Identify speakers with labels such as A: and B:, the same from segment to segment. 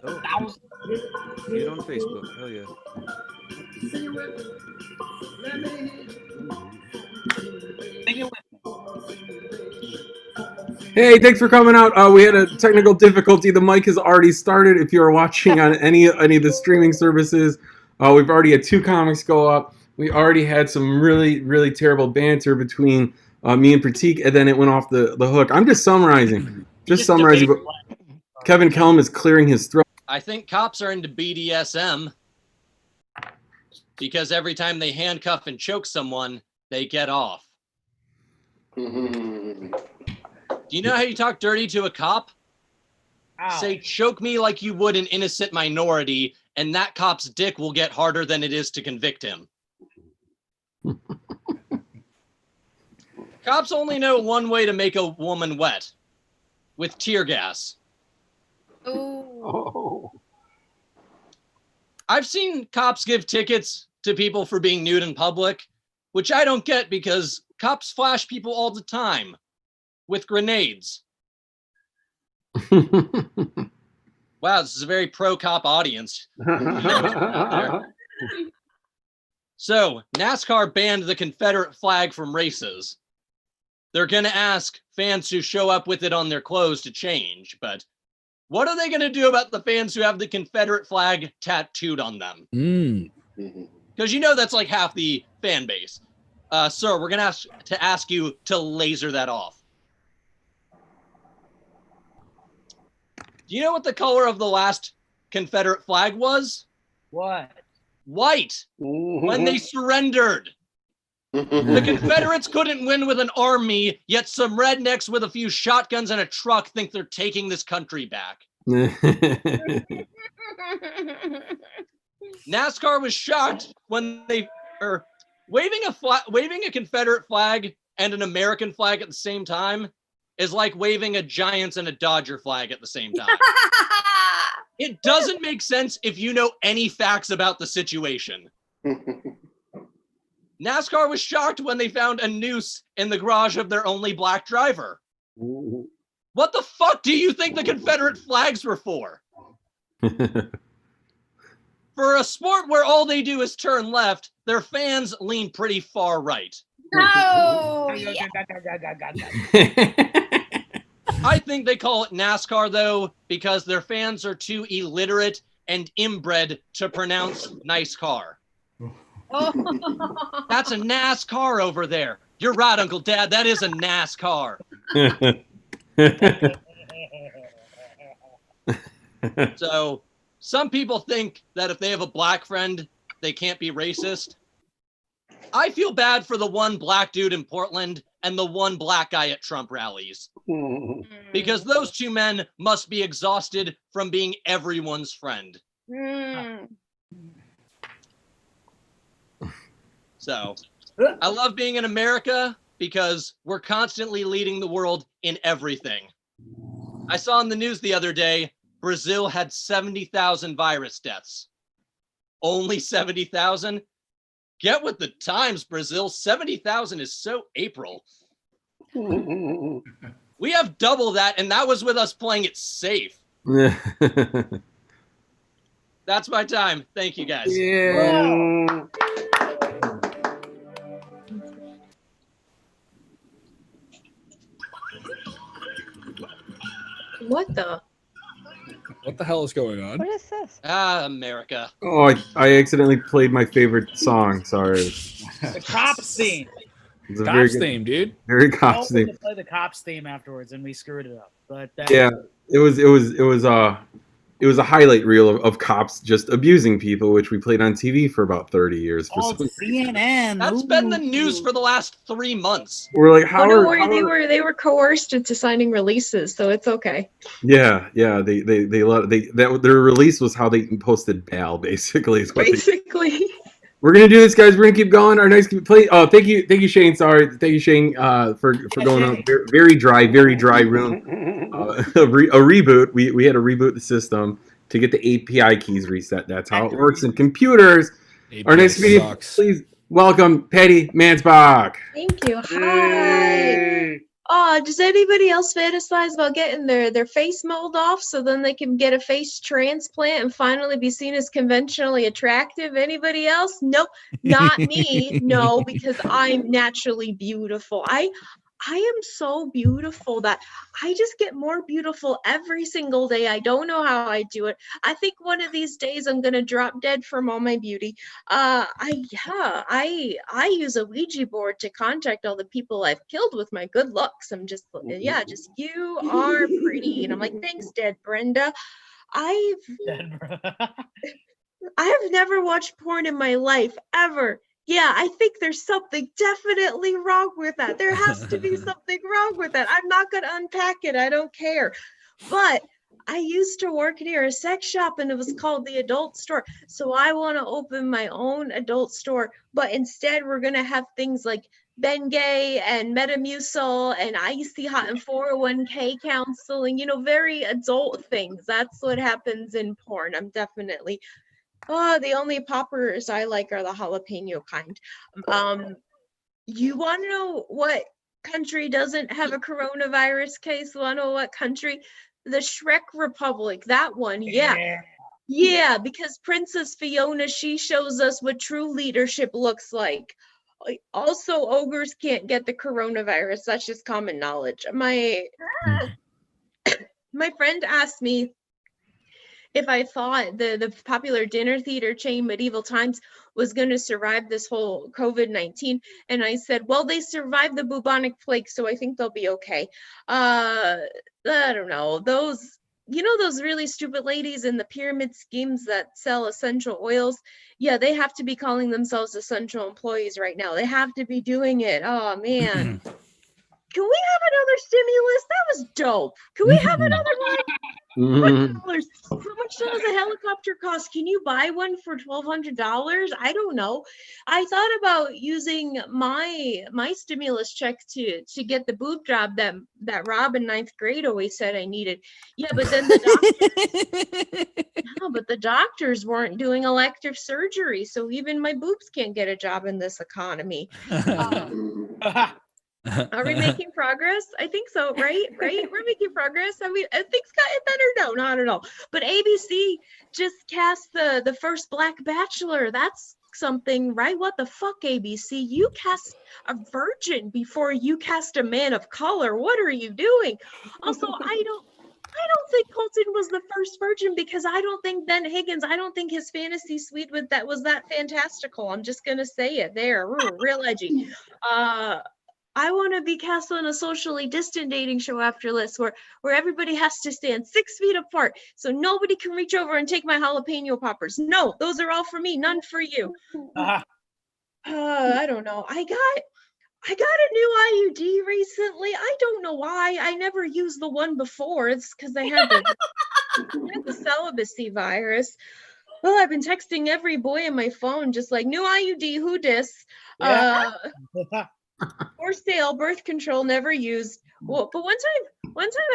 A: Oh, see it on Facebook. Hell yeah.
B: Sing it with me.
C: Hey, thanks for coming out. We had a technical difficulty. The mic has already started. If you're watching on any of the streaming services, we've already had 2 comics go up. We already had some really, really terrible banter between me and Pratik, and then it went off the hook. I'm just summarizing. Just summarizing. But Kevin Kelm is clearing his throat.
D: I think cops are into BDSM because every time they handcuff and choke someone, they get off. Do you know how you talk dirty to a cop?
B: Ow.
D: Say, choke me like you would an innocent minority, and that cop's dick will get harder than it is to convict him. Cops only know one way to make a woman wet, with tear gas.
E: Oh.
D: I've seen cops give tickets to people for being nude in public, which I don't get because cops flash people all the time with grenades. Wow, this is a very pro-cop audience. So, NASCAR banned the Confederate flag from races. They're going to ask fans who show up with it on their clothes to change, but what are they going to do about the fans who have the Confederate flag tattooed on them? Because you know that's like half the fan base. Sir, we're going to ask you to laser that off. Do you know what the color of the last Confederate flag was?
B: What?
D: White. When they surrendered. The Confederates couldn't win with an army, yet some rednecks with a few shotguns and a truck think they're taking this country back. NASCAR was shocked when they waving a Confederate flag and an American flag at the same time is like waving a Giants and a Dodger flag at the same time. It doesn't make sense if you know any facts about the situation. NASCAR was shocked when they found a noose in the garage of their only black driver. What the fuck do you think the Confederate flags were for? For a sport where all they do is turn left, their fans lean pretty far right.
E: No.
D: I think they call it NASCAR, though, because their fans are too illiterate and inbred to pronounce nice car. That's a NASCAR over there. You're right, Uncle Dad. That is a NASCAR. So some people think that if they have a black friend, they can't be racist. I feel bad for the one black dude in Portland and the one black guy at Trump rallies. Because those 2 men must be exhausted from being everyone's friend. So, I love being in America because we're constantly leading the world in everything. I saw in the news the other day, Brazil had 70,000 virus deaths. Only 70,000? Get with the times, Brazil. 70,000 is so April. We have double that, and that was with us playing it safe. That's my time. Thank you, guys.
C: Yeah.
E: What the?
F: What the hell is going on?
G: What is this?
D: Ah, America.
C: Oh, I accidentally played my favorite song. Sorry.
B: The cops theme.
C: It's a
F: Cops theme, dude.
C: Very
B: I
C: cops
B: wanted
C: theme.
B: to play the cops theme afterwards, and we screwed it up. But
C: Yeah, it was a highlight reel of cops just abusing people, which we played on TV for about 30 years.
B: Oh, CNN.
D: That's been the news for the last 3 months.
C: We're like, how
E: don't
C: are,
E: worry,
C: how
E: they
C: are-
E: were coerced into signing releases, so it's okay.
C: Yeah, their release was how they posted bail, basically. Is what
E: Basically.
C: We're gonna do this, guys. We're gonna keep going. Our next play. Oh, thank you, Shane. Sorry, thank you, Shane, for going on. Very dry room. A reboot. We had to reboot the system to get the API keys reset. That's how it works in computers. Our next comedian, please welcome Patty Mansbach.
E: Thank you. Hi. does anybody else fantasize about getting their face mold off so then they can get a face transplant and finally be seen as conventionally attractive? Anybody else? Nope, not me. No, because I'm naturally beautiful. I am so beautiful that I just get more beautiful every single day. I don't know how I do it. I think one of these days I'm gonna drop dead from all my beauty. I use a Ouija board to contact all the people I've killed with my good looks. I'm just you are pretty, and I'm like, thanks, dead Brenda. I've never watched porn in my life ever. Yeah, I think there's something definitely wrong with that. There has to be something wrong with that. I'm not going to unpack it. I don't care. But I used to work near a sex shop and it was called the Adult Store. So I want to open my own adult store. But instead, we're going to have things like Bengay and Metamucil and Icy Hot and 401k counseling, very adult things. That's what happens in porn. I'm definitely... Oh, the only poppers I like are the jalapeno kind. You want to know what country doesn't have a coronavirus case? Want to know what country? The Shrek Republic, that one. Yeah, because Princess Fiona, she shows us what true leadership looks like. Also, ogres can't get the coronavirus. That's just common knowledge. My friend asked me if I thought the popular dinner theater chain Medieval Times was going to survive this whole COVID-19. And I said, well, they survived the bubonic plague, so I think they'll be okay. I don't know. Those really stupid ladies in the pyramid schemes that sell essential oils, yeah, they have to be calling themselves essential employees right now. They have to be doing it. Oh, man. Can we have another stimulus? That was dope. Can we have another one? How much does a helicopter cost? Can you buy one for $1,200? I don't know. I thought about using my stimulus check to get the boob job that Rob in 9th grade always said I needed. Yeah, but then the doctors weren't doing elective surgery, so even my boobs can't get a job in this economy. Are we making progress? I think so, right? We're making progress. I mean, things gotten better? No, not at all. But ABC just cast the first Black Bachelor. That's something, right? What the fuck, ABC? You cast a virgin before you cast a man of color. What are you doing? Also, I don't think Colton was the first virgin because I don't think Ben Higgins, I don't think his fantasy suite was that fantastical. I'm just gonna say it there. Ooh, real edgy. I want to be cast on a socially distant dating show after this where everybody has to stand 6 feet apart so nobody can reach over and take my jalapeno poppers. No, those are all for me, none for you. I don't know. I got a new IUD recently. I don't know why. I never used the one before. It's because I had the celibacy virus. Well, I've been texting every boy in my phone just like, new IUD, who dis?
B: Yeah.
E: For sale, birth control, never used. Well, but one time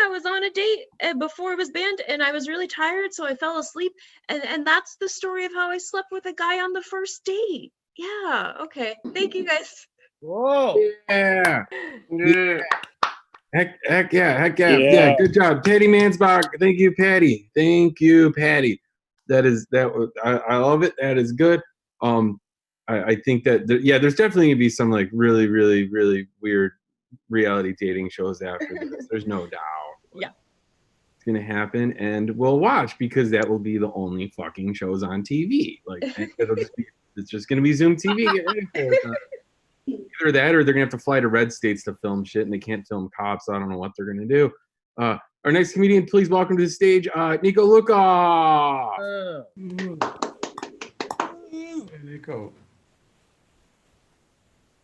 E: I was on a date before it was banned and I was really tired, so I fell asleep. And that's the story of how I slept with a guy on the first date. Yeah, okay. Thank you guys.
B: Whoa.
C: Yeah. Heck yeah. Good job. Patty Mansbach. Thank you, Patty. I love it. That is good. I think that there's definitely gonna be some like really, really, really weird reality dating shows after this. There's no doubt.
E: Yeah.
C: It's gonna happen, and we'll watch because that will be the only fucking shows on TV. Like it's just gonna be Zoom TV. Get ready for it. Either that, or they're gonna have to fly to red states to film shit, and they can't film cops. I don't know what they're gonna do. Our next comedian, please welcome to the stage, Nico Luca. Nico.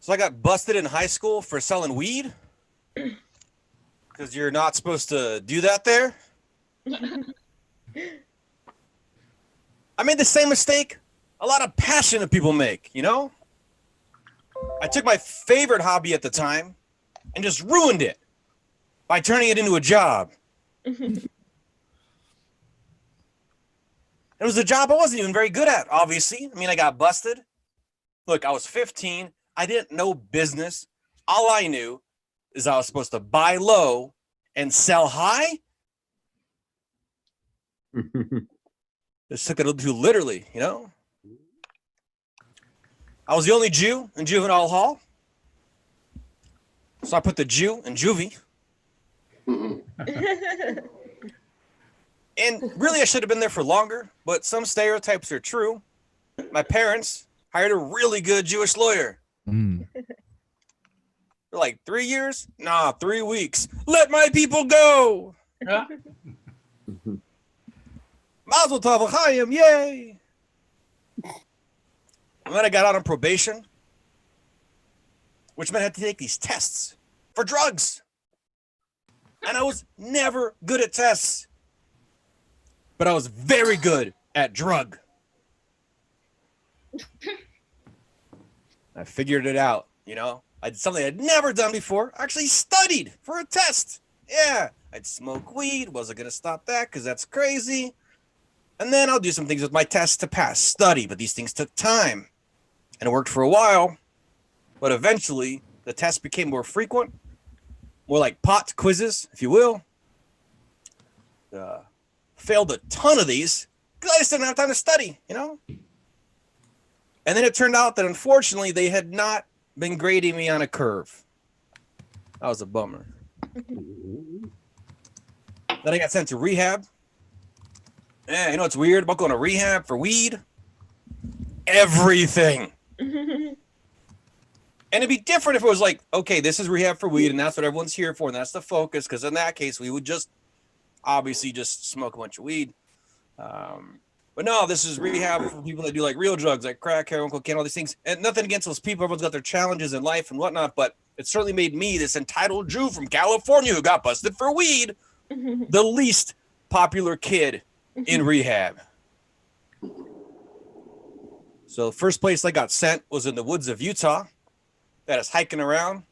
G: So I got busted in high school for selling weed? Because you're not supposed to do that there? I made the same mistake a lot of passionate people make, you know? I took my favorite hobby at the time and just ruined it by turning it into a job. It was a job I wasn't even very good at, obviously. I mean, I got busted. Look, I was 15. I didn't know business. All I knew is I was supposed to buy low and sell high. This took it a little too literally, you know? I was the only Jew in juvenile hall. So I put the Jew in juvie. And really, I should have been there for longer, but some stereotypes are true. My parents hired a really good Jewish lawyer.
F: Mm.
G: They're like, 3 years? Nah, 3 weeks. Let my people go.
B: Yeah.
G: Mazel tov l'chaim, yay. And then I got out on probation, which meant I had to take these tests for drugs. And I was never good at tests, but I was very good at drug. I figured it out, you know? I did something I'd never done before. I actually studied for a test. Yeah, I'd smoke weed. Wasn't going to stop that because that's crazy. And then I'll do some things with my tests to pass. Study, but these things took time. And it worked for a while. But eventually, the tests became more frequent. More like pot quizzes, if you will. Failed a ton of these because I just didn't have time to study, you know? And then it turned out that unfortunately they had not been grading me on a curve. That was a bummer. Then I got sent to rehab. Yeah, you know what's weird about going to rehab for weed? Everything. And it'd be different if it was like, okay, this is rehab for weed and that's what everyone's here for and that's the focus, because in that case we would just obviously just smoke a bunch of weed. But no, this is rehab for people that do like real drugs, like crack, heroin, cocaine, all these things. And nothing against those people. Everyone's got their challenges in life and whatnot. But it certainly made me, this entitled Jew from California who got busted for weed, the least popular kid in rehab. So the first place I got sent was in the woods of Utah. That is hiking around.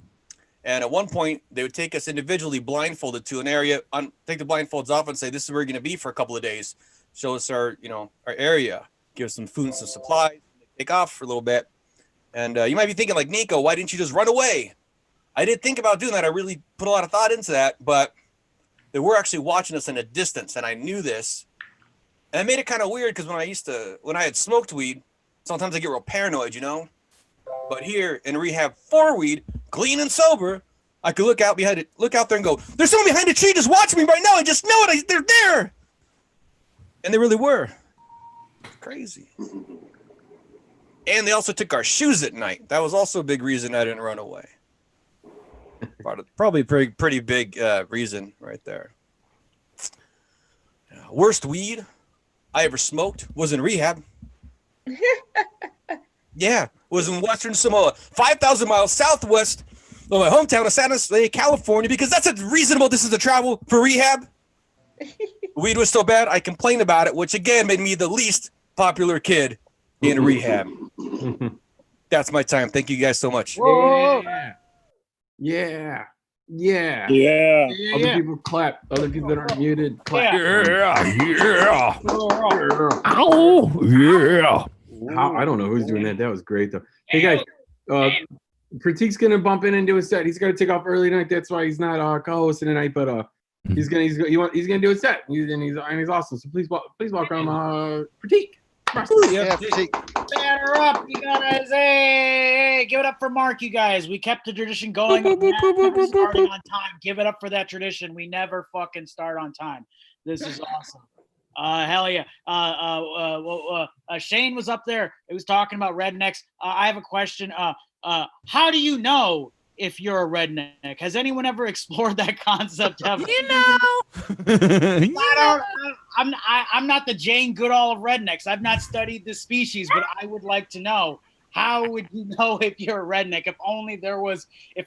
G: And at one point, they would take us individually blindfolded to an area, take the blindfolds off and say, this is where you're going to be for a couple of days. Show us our area, give us some food and some supplies, take off for a little bit. And you might be thinking like, Nico, why didn't you just run away? I did think about doing that. I really put a lot of thought into that, but they were actually watching us in a distance. And I knew this. And it made it kind of weird because when I had smoked weed, sometimes I get real paranoid, you know? But here in rehab for weed, clean and sober, I could look out there and go, there's someone behind the tree just watching me right now. I just know it. They're there. And they really were. Crazy. And they also took our shoes at night. That was also a big reason I didn't run away. Probably pretty big reason right there. Worst weed I ever smoked was in rehab. Yeah, was in Western Samoa, 5,000 miles southwest of my hometown of San Jose, California, because that's a reasonable distance to travel for rehab. Weed was so bad, I complained about it, which again made me the least popular kid in rehab. That's my time. Thank you guys so much.
C: Yeah.
F: Yeah.
C: Other people clap. Other people that aren't muted, clap.
F: Yeah. Ow. Yeah.
C: I don't know who's doing that. That was great though. Hey guys, Pratik's gonna bump in and do a set. He's gonna take off early tonight. That's why he's not co-hosting tonight. But he's gonna do a set. He's awesome. So please welcome Pratik.
H: Yeah, Pratik.
B: Batter up, you guys! Hey, give it up for Mark, you guys. We kept the tradition going. Never starting on time. Give it up for that tradition. We never fucking start on time. This is awesome. Hell yeah. Shane was up there. It was talking about rednecks. I have a question. How do you know if you're a redneck? Has anyone ever explored that concept ever? I'm not the Jane Goodall of rednecks. I've not studied the species, but I would like to know. How would you know if you're a redneck? If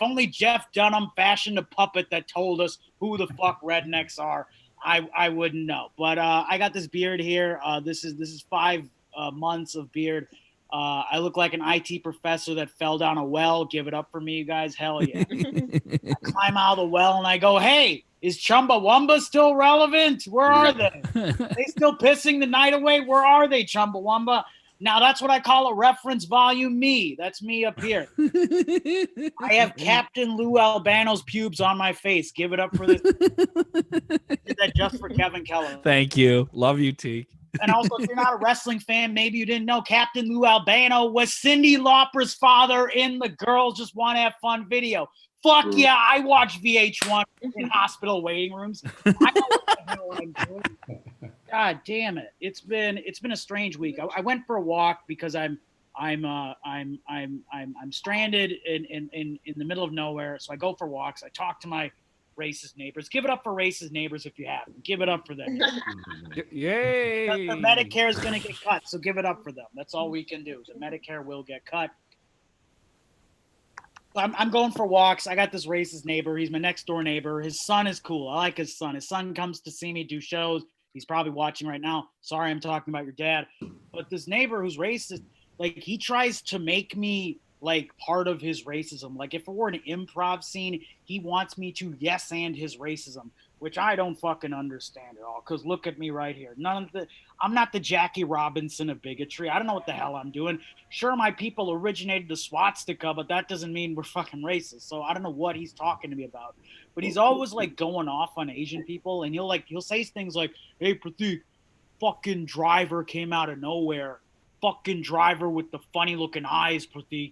B: only Jeff Dunham fashioned a puppet that told us who the fuck rednecks are, I wouldn't know. But I got this beard here. This is 5 months of beard. I look like an IT professor that fell down a well. Give it up for me, you guys. Hell yeah. I climb out of the well and I go, hey, is Chumbawamba still relevant? Where are they? They still pissing the night away? Where are they, Chumbawamba? Now that's what I call a reference volume me. That's me up here. I have Captain Lou Albano's pubes on my face. Give it up for this. I did that just for Kevin Keller.
F: Thank you. Love you, Teak.
B: And also, if you're not a wrestling fan, maybe you didn't know Captain Lou Albano was Cyndi Lauper's father in the Girls Just Want to Have Fun video. Fuck yeah, I watch VH1 in hospital waiting rooms. I know what the hell I'm doing. God damn it! It's been a strange week. I went for a walk because I'm stranded in the middle of nowhere. So I go for walks. I talk to my racist neighbors. Give it up for racist neighbors if you have them. Give it up for them.
F: Yay!
B: The Medicare is going to get cut, so give it up for them. That's all we can do. The Medicare will get cut. I'm going for walks. I got this racist neighbor. He's my next door neighbor. His son is cool. I like his son. His son comes to see me do shows. He's probably watching right now. Sorry, I'm talking about your dad. But this neighbor who's racist, like, he tries to make me like part of his racism. Like, if it were an improv scene, he wants me to yes and his racism, which I don't fucking understand at all. Because look at me right here. I'm not the Jackie Robinson of bigotry. I don't know what the hell I'm doing. Sure, my people originated the swastika, but that doesn't mean we're fucking racist. So I don't know what he's talking to me about. But he's always like going off on Asian people, and he'll say things like, "Hey, Pratik, fucking driver came out of nowhere. Fucking driver with the funny looking eyes, Pratik.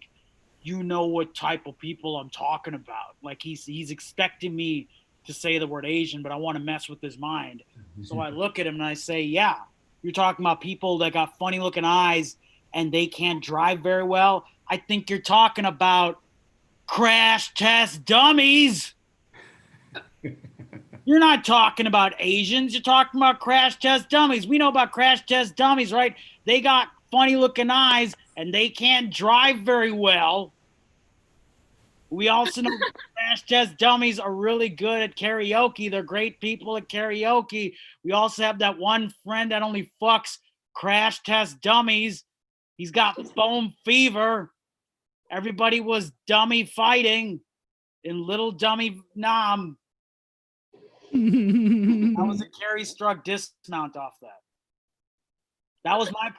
B: You know what type of people I'm talking about." Like he's expecting me to say the word Asian, but I want to mess with his mind. So I look at him and I say, "Yeah, you're talking about people that got funny looking eyes and they can't drive very well. I think you're talking about crash test dummies. You're not talking about Asians. You're talking about crash test dummies. We know about crash test dummies, right? They got funny looking eyes and they can't drive very well. We also know that crash test dummies are really good at karaoke. They're great people at karaoke. We also have that one friend that only fucks crash test dummies. He's got foam fever. Everybody was dummy fighting in Little Dummy Nam. That was a Carrie Struck dismount off that. That was my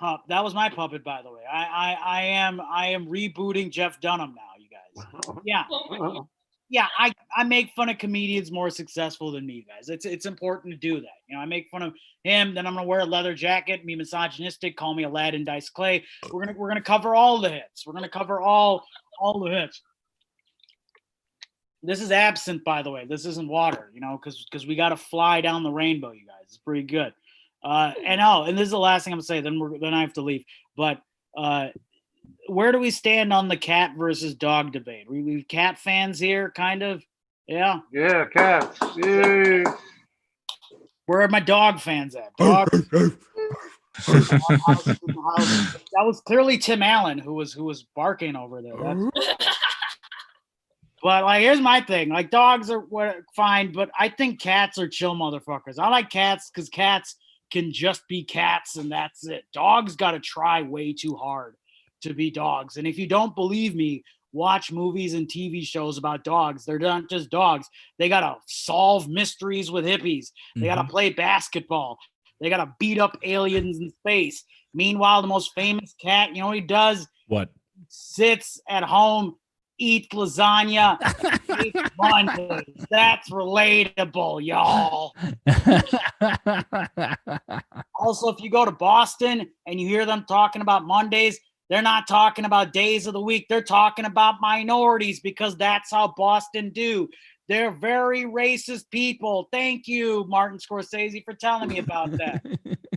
B: puppet, by the way. I am rebooting Jeff Dunham now, you guys. Yeah. Yeah, I make fun of comedians more successful than me, guys. It's important to do that. You know, I make fun of him, then I'm gonna wear a leather jacket, be misogynistic, call me Aladdin Dice Clay. We're gonna cover all the hits. We're gonna cover all the hits. This is absinthe, by the way. This isn't water, you know, because we got to fly down the rainbow, you guys. It's pretty good. And this is the last thing I'm gonna say. Then I have to leave. But where do we stand on the cat versus dog debate? We cat fans here, kind of. Yeah.
C: Yeah, cats. Yay.
B: Where are my dog fans at? Dog. That was clearly Tim Allen who was barking over there. But like, here's my thing. Like, dogs are fine, but I think cats are chill motherfuckers. I like cats because cats can just be cats, and that's it. Dogs got to try way too hard to be dogs. And if you don't believe me, watch movies and TV shows about dogs. They're not just dogs. They got to solve mysteries with hippies. They got to play basketball. They got to beat up aliens in space. Meanwhile, the most famous cat, you know what he does?
F: What?
B: Sits at home, eat lasagna, eat Mondays. That's relatable, y'all. Also, if you go to Boston and you hear them talking about Mondays, they're not talking about days of the week. They're talking about minorities because that's how Boston do. They're very racist people. Thank you, Martin Scorsese, for telling me about that.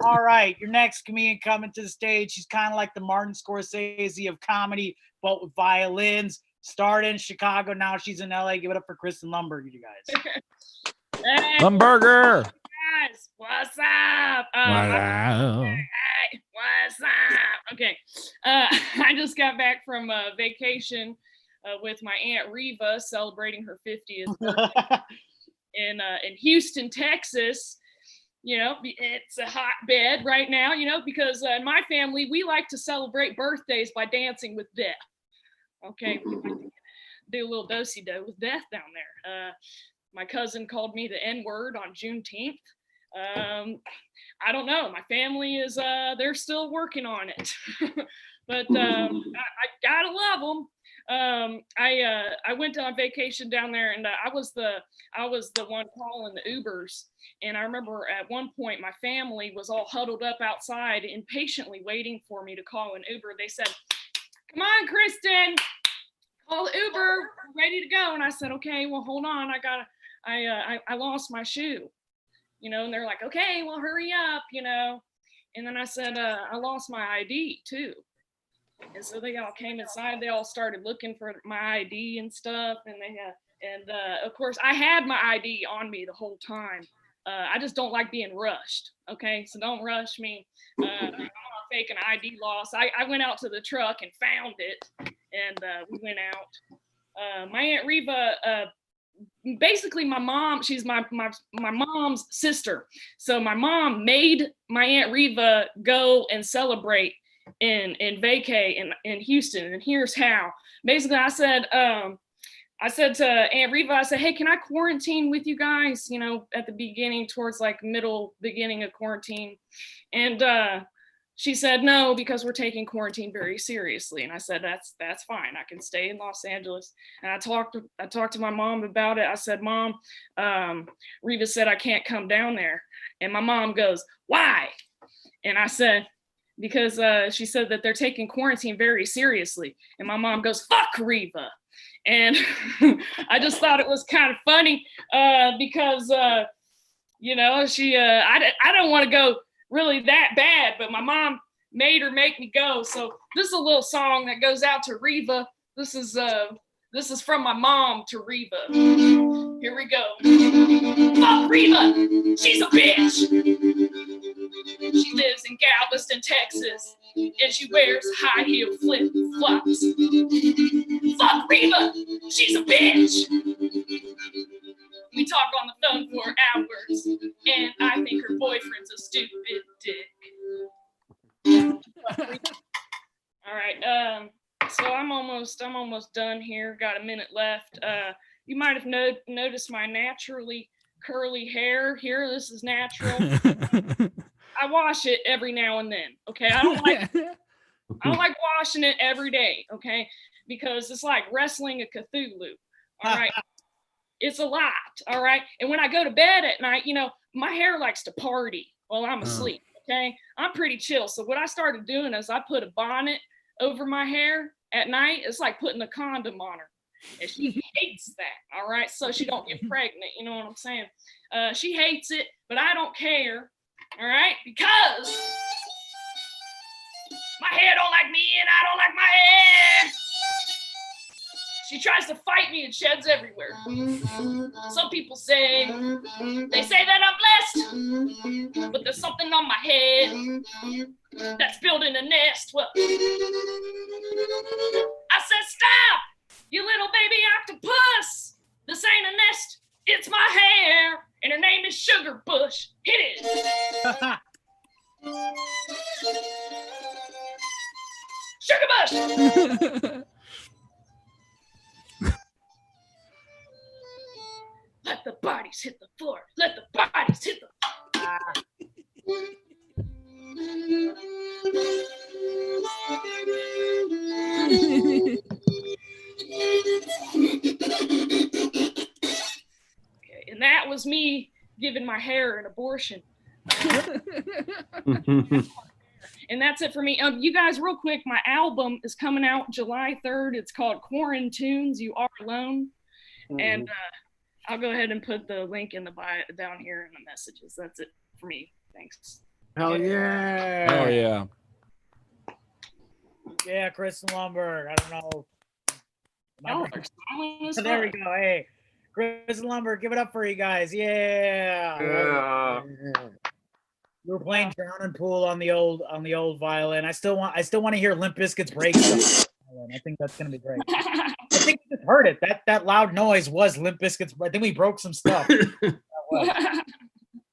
B: All right, your next comedian coming to the stage. She's kind of like the Martin Scorsese of comedy, but with violins. Started in Chicago, now she's in LA. Give it up for Kristen Lumberger, you guys.
E: Hey,
F: Lumberger.
E: guys, what's up?
F: Wow.
E: Hey, what's up? Okay, I just got back from vacation with my Aunt Reva celebrating her 50th birthday in Houston, Texas. You know, it's a hotbed right now, you know, because in my family, we like to celebrate birthdays by dancing with death. Okay, we like to do a little do-si-do with death down there. My cousin called me the N-word on Juneteenth.
I: I don't know. My family is they're still working on it, but I gotta love them. I went on vacation down there, and I was the one calling the Ubers. And I remember at one point my family was all huddled up outside, impatiently waiting for me to call an Uber. They said, "Come on, Kristen, call the Uber, we're ready to go." And I said, "Okay, well, hold on, I lost my shoe." And they're like, "Okay, well, hurry up," And then I said, "I lost my ID too." And so they all came inside. They all started looking for my ID and stuff. And of course, I had my ID on me the whole time. I just don't like being rushed. Okay, so don't rush me. I'm gonna fake an ID loss. I went out to the truck and found it, and we went out. My Aunt Reva, basically my mom, she's my mom's sister. So my mom made my Aunt Reva go and celebrate in vacay in Houston. And here's how. Basically, I said to Aunt Reva, I said, "Hey, can I quarantine with you guys?" At the beginning, towards like beginning of quarantine. And she said, "No, because we're taking quarantine very seriously." And I said, that's fine. I can stay in Los Angeles. And I talked to my mom about it. I said, "Mom, Reva said I can't come down there." And my mom goes, "Why?" And I said, "Because she said that they're taking quarantine very seriously." And my mom goes, "Fuck Reva." And I just thought it was kind of funny because, she, I don't want to go really that bad, but my mom made her make me go. So this is a little song that goes out to Reva. This is from my mom to Reva. Here we go. Fuck Reva, she's a bitch. She lives in Galveston, Texas, and she wears high heel flip flops. Fuck Reva, she's a bitch. We talk on the phone for hours, and I think her boyfriend's a stupid dick. All right, so I'm almost done here. Got a minute left. You might have noticed my naturally curly hair here. This is natural. I wash it every now and then. Okay, I don't like washing it every day. Okay, because it's like wrestling a Cthulhu. All right, it's a lot. All right, and when I go to bed at night, my hair likes to party while I'm asleep. Okay, I'm pretty chill. So what I started doing is I put a bonnet over my hair at night. It's like putting a condom on her. And she hates that, all right? So she don't get pregnant, you know what I'm saying? She hates it, but I don't care, all right? Because my hair don't like me and I don't like my hair. She tries to fight me and sheds everywhere. Some people say that I'm blessed, but there's something on my head that's building a nest. Well, I said, "Stop, you little baby octopus. This ain't a nest, it's my hair, and her name is Sugar Bush. Hit it." Sugar Bush. Let the bodies hit the floor. Let the bodies hit the Okay, and that was me giving my hair an abortion. And that's it for me. You guys, real quick, my album is coming out July 3rd. It's called Quarantunes, You Are Alone. And I'll go ahead and put the link in the bio down here in the messages. That's it for me. Thanks.
B: Hell yeah.
F: Oh yeah.
B: Yeah, Kristen Lumberg. I don't know.
I: Y'all are silent as
B: There we
I: fuck.
B: go. Hey, Kristen Lumberg, give it up for you guys. Yeah. We were playing Drowning Pool on the old violin. I still want to hear Limp Bizkit's break. I think that's gonna be great. I think we just heard it. That loud noise was Limp Bizkit's. I think we broke some stuff.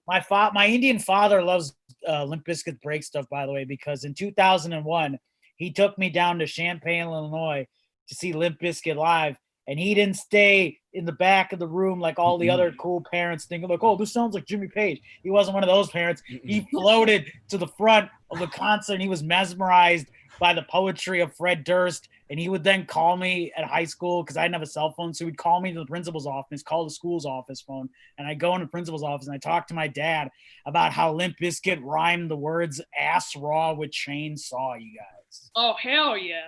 B: My Indian father loves Limp Bizkit break stuff, by the way, because in 2001 he took me down to Champaign, Illinois, to see Limp Bizkit live, and he didn't stay in the back of the room like all the other cool parents thinking like, oh, this sounds like Jimmy Page. He wasn't one of those parents. He floated to the front of the concert and he was mesmerized by the poetry of Fred Durst. And he would then call me at high school because I didn't have a cell phone. So he'd call me to the principal's office, call the school's office phone. And I go in the principal's office and I talk to my dad about how Limp Bizkit rhymed the words ass raw with chainsaw, you guys.
I: Oh, hell yeah.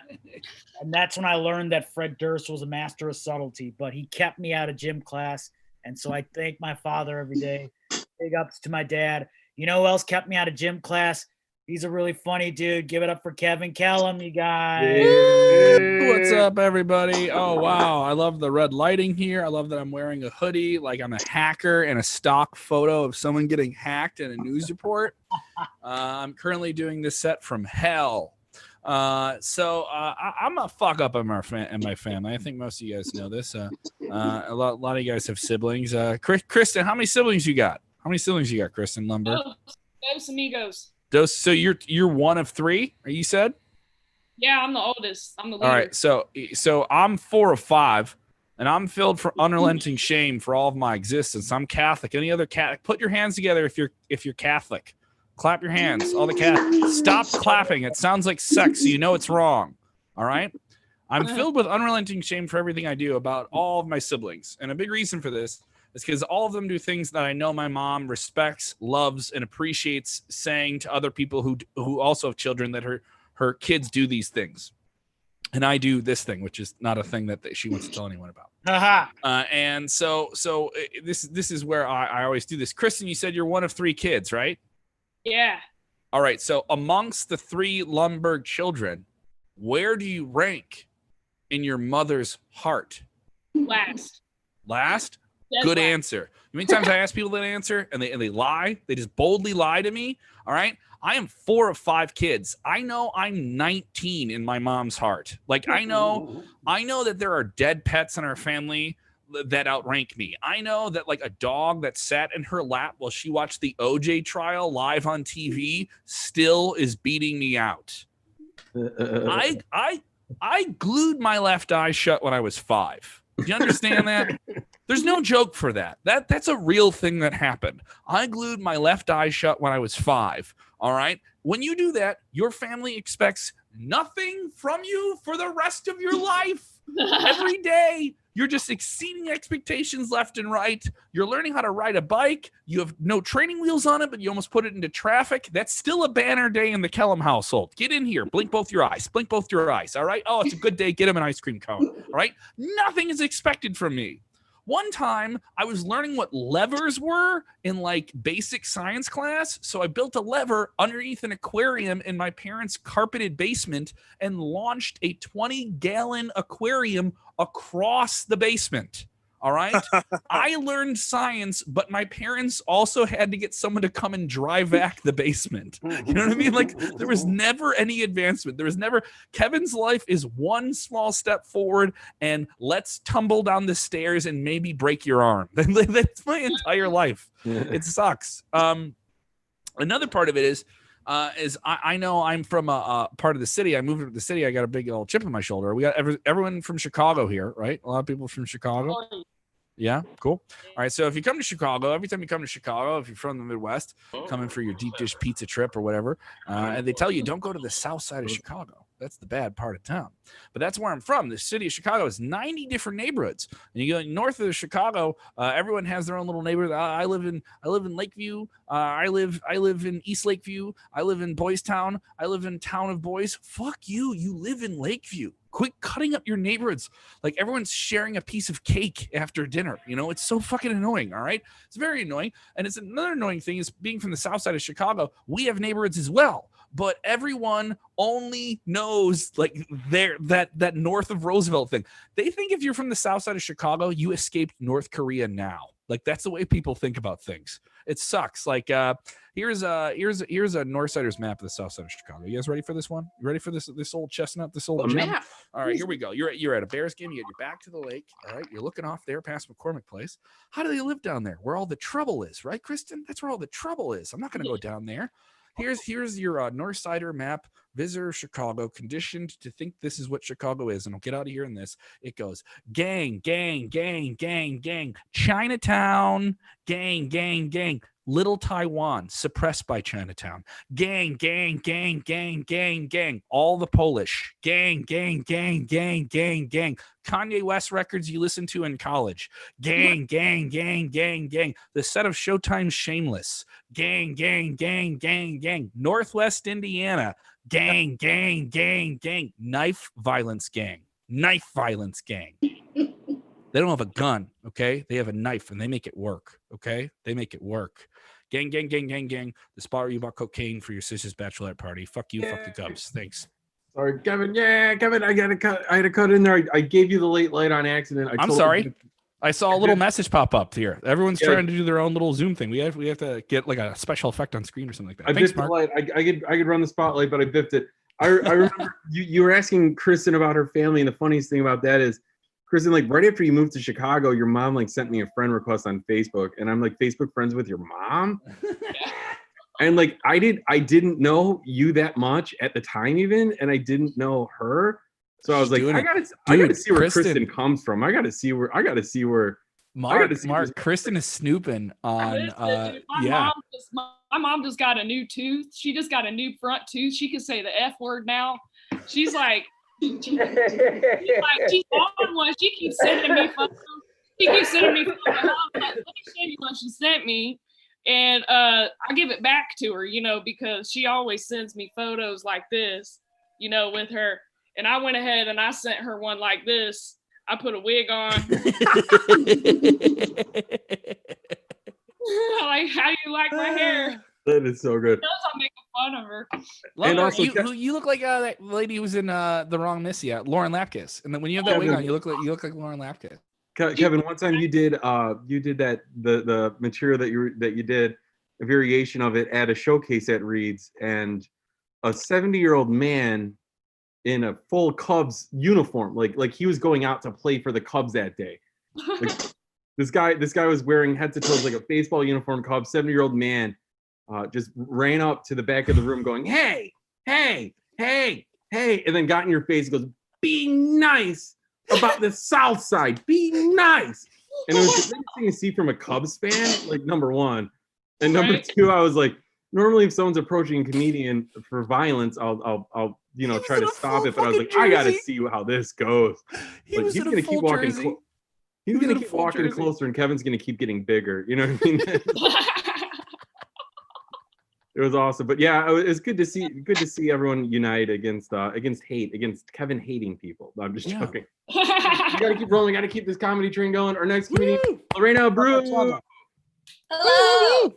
B: And that's when I learned that Fred Durst was a master of subtlety, but he kept me out of gym class. And so I thank my father every day. Big ups to my dad. You know who else kept me out of gym class? He's a really funny dude. Give it up for Kevin Kellum, you guys.
F: What's up, everybody? Oh, wow. I love the red lighting here. I love that I'm wearing a hoodie like I'm a hacker and a stock photo of someone getting hacked in a news report. I'm currently doing this set from hell. I'm a fuck up in my family. I think most of you guys know this. A lot of you guys have siblings. Kristen, how many siblings you got? How many siblings you got, Kristen Lumber?
I: Dos amigos.
F: So you're one of three, you said?
I: Yeah, I'm the oldest. I'm the leader.
F: All right, so I'm 4 of 5, and I'm filled for unrelenting shame for all of my existence. I'm Catholic. Any other Catholic? Put your hands together if you're Catholic. Clap your hands. All the Catholics. Stop clapping. It sounds like sex. So you know it's wrong. All right. I'm filled with unrelenting shame for everything I do about all of my siblings, and a big reason for this is because all of them do things that I know my mom respects, loves, and appreciates saying to other people who also have children that her kids do these things. And I do this thing, which is not a thing that she wants to tell anyone about. And so this is where I always do this. Kristen, you said you're one of 3 kids, right?
I: Yeah.
F: All right. So amongst the 3 Lumberg children, where do you rank in your mother's heart?
I: Last.
F: Last?
I: Dead
F: Good
I: last.
F: answer. Many times I ask people that answer and they lie. They just boldly lie to me. All right. I am 4 of 5 kids. I know I'm 19 in my mom's heart. Like I know that there are dead pets in our family that outrank me. I know that like a dog that sat in her lap while she watched the OJ trial live on TV still is beating me out. I glued my left eye shut when I was 5. Do you understand that? There's no joke for that. That's a real thing that happened. I glued my left eye shut when I was 5. All right. When you do that, your family expects nothing from you for the rest of your life. Every day, you're just exceeding expectations left and right. You're learning how to ride a bike. You have no training wheels on it, but you almost put it into traffic. That's still a banner day in the Kellum household. Get in here. Blink both your eyes. Blink both your eyes. All right. Oh, it's a good day. Get him an ice cream cone. All right. Nothing is expected from me. One time I was learning what levers were in like basic science class. So I built a lever underneath an aquarium in my parents' carpeted basement and launched a 20-gallon aquarium across the basement. All right. I learned science, but my parents also had to get someone to come and dry vac the basement. You know what I mean? Like there was never any advancement. There was never. Kevin's life is one small step forward and let's tumble down the stairs and maybe break your arm. That's my entire life. It sucks. Another part of it is I know I'm from a part of the city. I moved to the city. I got a big old chip on my shoulder. We got everyone from Chicago here, right? A lot of people from Chicago. Yeah, cool. All right, so if you come to Chicago, every time you come to Chicago, if you're from the Midwest, coming for your deep dish pizza trip or whatever, and they tell you don't go to the south side of Chicago. That's the bad part of town. But that's where I'm from. The city of Chicago has 90 different neighborhoods. And you go north of Chicago, everyone has their own little neighborhood. I live in Lakeview. I live in East Lakeview. I live in Boys Town. I live in Town of Boys. Fuck you. You live in Lakeview. Quit cutting up your neighborhoods. Like everyone's sharing a piece of cake after dinner. You know, it's so fucking annoying. All right. It's very annoying. And it's another annoying thing is being from the south side of Chicago. We have neighborhoods as well, but everyone only knows like that north of Roosevelt thing. They think if you're from the south side of Chicago, you escaped North Korea now. Like that's the way people think about things. It sucks. Like here's a Northsiders map of the south side of Chicago. You guys ready for this one? You ready for this old chestnut, this old gem?
C: map.
F: All right, here we go. You're at a Bears game. You get your back to the lake. All right, you're looking off there past McCormick Place. How do they live down there? Where all the trouble is, right, Kristen? That's where all the trouble is. I'm not going to go down there. Here's your North Sider map. Visitor of Chicago, conditioned to think this is what Chicago is, and I'll get out of here in this. It goes gang, gang, gang, gang, gang. Chinatown, gang, gang, gang. Little Taiwan, suppressed by Chinatown. Gang, gang, gang, gang, gang, gang. All the Polish. Gang, gang, gang, gang, gang, gang. Kanye West records you listened to in college. Gang, gang, gang, gang, gang. The set of Showtime's Shameless. Gang, gang, gang, gang, gang. Northwest Indiana. Gang, gang, gang, gang. Knife violence gang. Knife violence gang. They don't have a gun, okay? They have a knife and they make it work, okay? They make it work. Gang, gang, gang, gang, gang. The spot where you bought cocaine for your sister's bachelorette party. Fuck you, fuck the Cubs. Thanks.
C: Sorry, Kevin. Yeah, Kevin, I had to cut in there. I gave you the late light on accident.
F: I'm sorry. I saw a little message pop up here. Everyone's trying to do their own little Zoom thing. We have to get like a special effect on screen or something like that. Thanks, Mark.
C: I could run the spotlight, but I biffed it. I remember you were asking Kristen about her family, and the funniest thing about that is, Kristen, like right after you moved to Chicago, your mom like sent me a friend request on Facebook, and I'm like Facebook friends with your mom. And like I didn't know you that much at the time even, and I didn't know her. So I was like, I gotta see where Kristen comes from. I gotta see where
F: Mark, Kristen is snooping on
I: my mom just got a new tooth. She just got a new front tooth. She can say the F word now. She's like she's on one. She keeps sending me photos. Let me show you what she sent me. And I give it back to her, because she always sends me photos like this, with her. And I went ahead and I sent her one like this. I put a wig on. Like, how do you like my hair?
C: That is so good.
I: She knows I'm making fun of her.
F: And also, you look like that lady who was in The Wrong Missy, Lauren Lapkus. And then when you have that wig on, you look like Lauren Lapkus.
C: Kevin, one time you did that the material that you did, a variation of it at a showcase at Reed's, and a 70-year-old man in a full Cubs uniform, like he was going out to play for the Cubs that day. Like, this guy was wearing head to toes like a baseball uniform. Cubs, 70-year-old man, just ran up to the back of the room going, hey, hey, hey, hey, and then got in your face and goes, be nice about the South Side, be nice. And it was the biggest thing to see from a Cubs fan, like number one. And number two, I was like, normally if someone's approaching a comedian for violence, I'll try to stop it. But I was like, I gotta see how this goes. Like, he's gonna keep walking. He's gonna keep walking closer, and Kevin's gonna keep getting bigger. You know what I mean? It was awesome, but yeah, it was good to see everyone unite against hate, against Kevin hating people. I'm just joking. We gotta keep rolling. We gotta keep this comedy train going. Our next comedian, Lorena Brew.
J: Hello.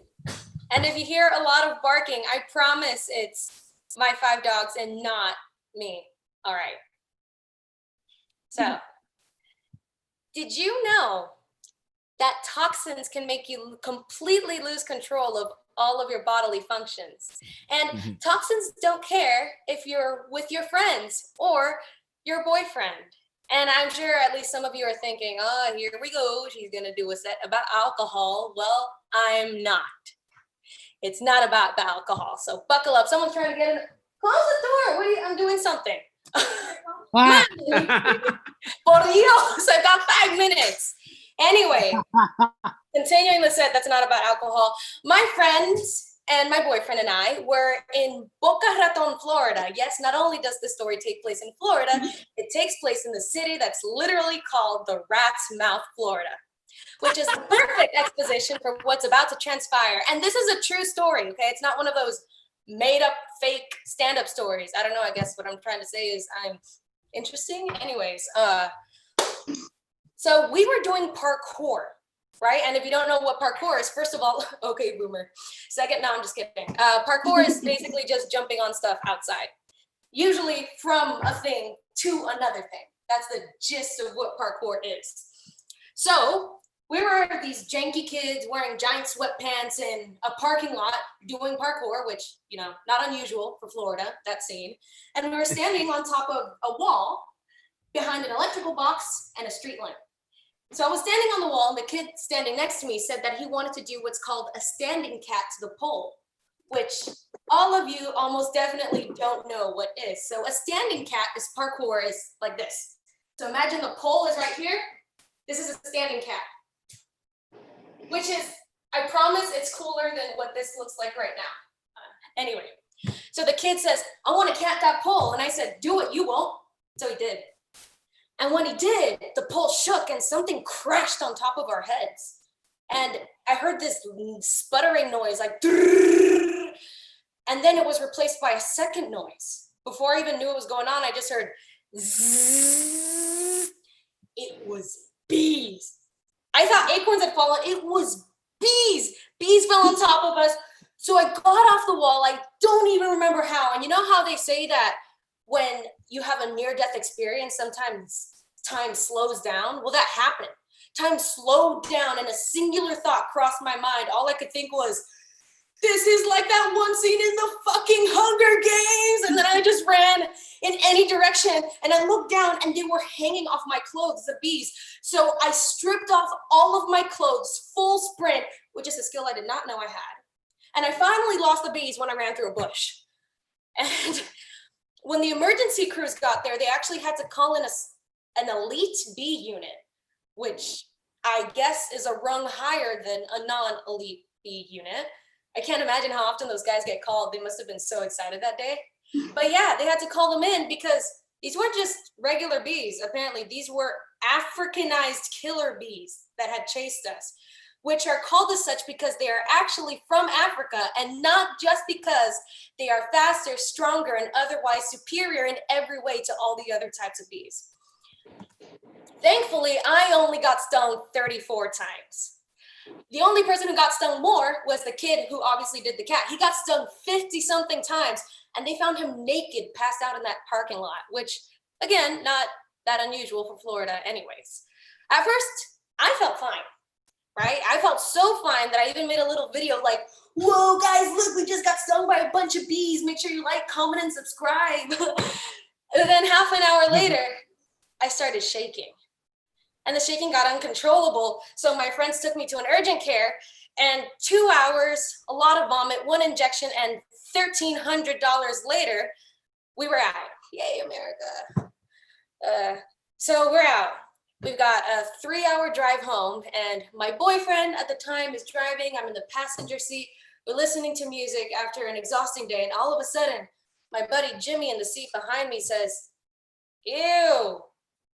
J: And if you hear a lot of barking, I promise it's my 5 dogs and not me. All right. So, did you know that toxins can make you completely lose control of all of your bodily functions? And toxins don't care if you're with your friends or your boyfriend. And I'm sure at least some of you are thinking, oh, here we go. She's going to do a set about alcohol. Well, I'm not. It's not about the alcohol. So buckle up. Someone's trying to get in. Close the door. I'm doing something. Por Dios, I've got 5 minutes. Anyway, continuing the set that's not about alcohol. My friends and my boyfriend and I were in Boca Raton, Florida. Yes, not only does the story take place in Florida, it takes place in the city that's literally called the Rat's Mouth, Florida, which is the perfect exposition for what's about to transpire. And this is a true story, okay? It's not one of those made up fake stand-up stories. I don't know, I guess what I'm trying to say is I'm interesting. Anyways, so we were doing parkour, right? And if you don't know what parkour is, first of all, okay, boomer. Second, no, I'm just kidding. Parkour is basically just jumping on stuff outside, usually from a thing to another thing. That's the gist of what parkour is. So we were these janky kids wearing giant sweatpants in a parking lot doing parkour, which, not unusual for Florida, that scene. And we were standing on top of a wall behind an electrical box and a street lamp. So I was standing on the wall, and the kid standing next to me said that he wanted to do what's called a standing cat to the pole, which all of you almost definitely don't know what is. So a standing cat is parkour is like this. So imagine the pole is right here. This is a standing cat, which is, I promise it's cooler than what this looks like right now. Anyway, so the kid says, I want to cat that pole. And I said, do it, you won't. So he did. And when he did, the pole shook and something crashed on top of our heads. And I heard this sputtering noise, like, and then it was replaced by a second noise. Before I even knew what was going on, I just heard zzz. It was bees. I thought acorns had fallen. It was bees. Bees fell on top of us. So I got off the wall. I don't even remember how. And you know how they say that when you have a near-death experience, sometimes time slows down? Well, that happened. Time slowed down and a singular thought crossed my mind. All I could think was, this is like that one scene in the fucking Hunger Games. And then I just ran in any direction and I looked down and they were hanging off my clothes, the bees. So I stripped off all of my clothes, full sprint, which is a skill I did not know I had. And I finally lost the bees when I ran through a bush. And when the emergency crews got there, they actually had to call in an elite bee unit, which I guess is a rung higher than a non-elite bee unit. I can't imagine how often those guys get called. They must have been so excited that day. But yeah, they had to call them in because these weren't just regular bees. Apparently, these were Africanized killer bees that had chased us, which are called as such because they are actually from Africa and not just because they are faster, stronger, and otherwise superior in every way to all the other types of bees. Thankfully, I only got stung 34 times. The only person who got stung more was the kid who obviously did the cat. He got stung 50-something times, and they found him naked, passed out in that parking lot, which, again, not that unusual for Florida anyways. At first, I felt fine, right? I felt so fine that I even made a little video like, whoa, guys, look, we just got stung by a bunch of bees. Make sure you like, comment, and subscribe. And then half an hour later, I started shaking. And the shaking got uncontrollable. So my friends took me to an urgent care and 2 hours, a lot of vomit, 1 injection, and $1,300 later, we were out. Yay, America. So we're out. We've got a 3-hour drive home and my boyfriend at the time is driving. I'm in the passenger seat. We're listening to music after an exhausting day. And all of a sudden, my buddy Jimmy in the seat behind me says, ew.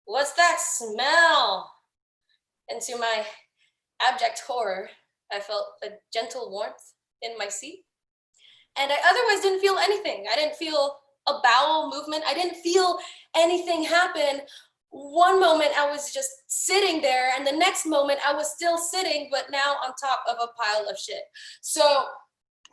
J: What's that smell? And to my abject horror, I felt a gentle warmth in my seat. And I otherwise didn't feel anything. I didn't feel a bowel movement. I didn't feel anything happen. One moment I was just sitting there and the next moment I was still sitting, but now on top of a pile of shit. So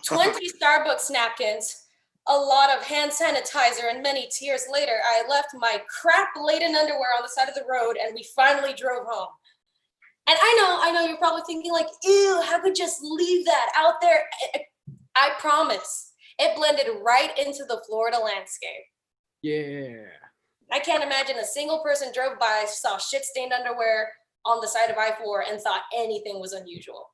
J: 20 Starbucks napkins, a lot of hand sanitizer, and many tears later, I left my crap-laden underwear on the side of the road and we finally drove home. And I know you're probably thinking like, ew, how could just leave that out there? I promise, it blended right into the Florida landscape.
C: Yeah.
J: I can't imagine a single person drove by, saw shit-stained underwear on the side of I-4 and thought anything was unusual.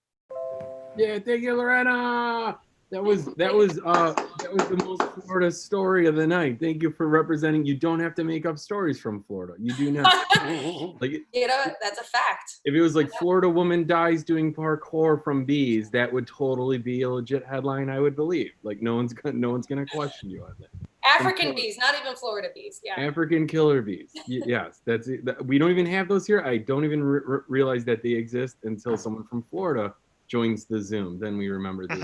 C: Yeah, thank you, Lorena. That was the most Florida story of the night. Thank you for representing. You don't have to make up stories from Florida. You do not. Like,
J: you know, that's a fact.
C: If it was like Florida woman dies doing parkour from bees, that would totally be a legit headline, I would believe. Like no one's gonna question you on that.
J: African bees, not even Florida bees. Yeah.
C: African killer bees. Yes, that's it. We don't even have those here. I don't even realize that they exist until someone from Florida joins the Zoom. Then we remember this.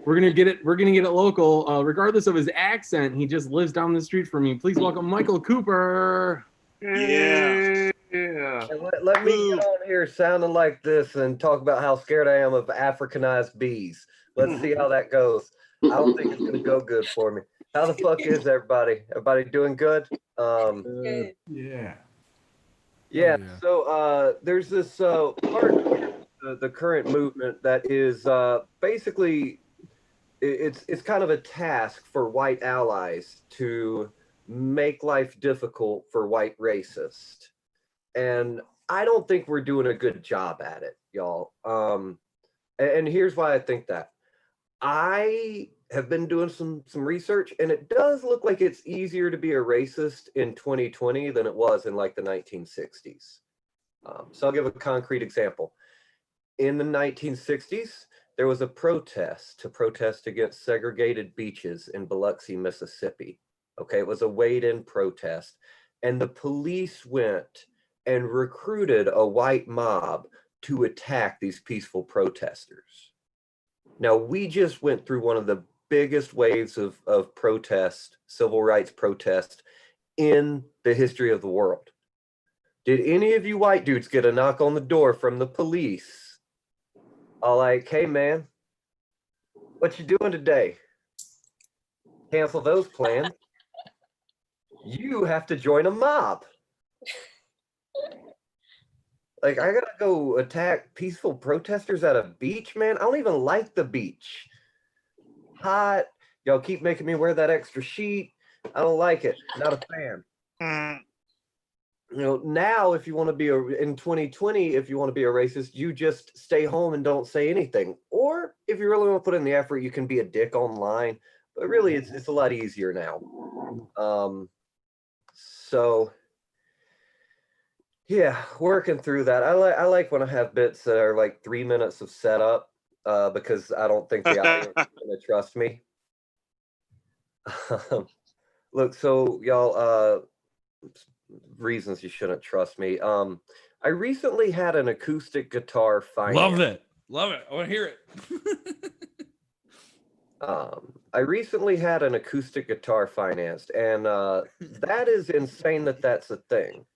C: We're gonna get it local, regardless of his accent. He just lives down the street from me. Please welcome Michael Cooper.
K: Yeah. Let me get on here sounding like this and talk about how scared I am of Africanized bees. Let's see how that goes. I don't think it's gonna go good for me. How the fuck is everybody? Everybody doing good?
C: Yeah.
K: Yeah. So there's this part of the current movement that is basically it's kind of a task for white allies to make life difficult for white racists. And I don't think we're doing a good job at it, y'all. And here's why I think that. I have been doing some research, and it does look like it's easier to be a racist in 2020 than it was in like the 1960s. So I'll give a concrete example. In the 1960s, there was a protest to protest against segregated beaches in Biloxi, Mississippi. Okay, it was a weighed-in protest, and the police went and recruited a white mob to attack these peaceful protesters. Now, we just went through one of the biggest waves of protest, civil rights protest in the history of the world. Did any of you white dudes get a knock on the door from the police? All like, hey man, what you doing today? Cancel those plans. You have to join a mob. Like, I gotta go attack peaceful protesters at a beach, man. I don't even like the beach. Hot. Y'all keep making me wear that extra sheet. I don't like it. Not a fan. You know, now if you want to be in 2020, if you want to be a racist, you just stay home and don't say anything. Or if you really want to put in the effort, you can be a dick online. But really, it's a lot easier now. So yeah, working through that. I like when I have bits that are like 3 minutes of setup, because I don't think the audience is gonna trust me. Look, so y'all, reasons you shouldn't trust me. I recently had an acoustic guitar finance.
F: Love it. I want to hear it.
K: I recently had an acoustic guitar financed, and that is insane that that's a thing.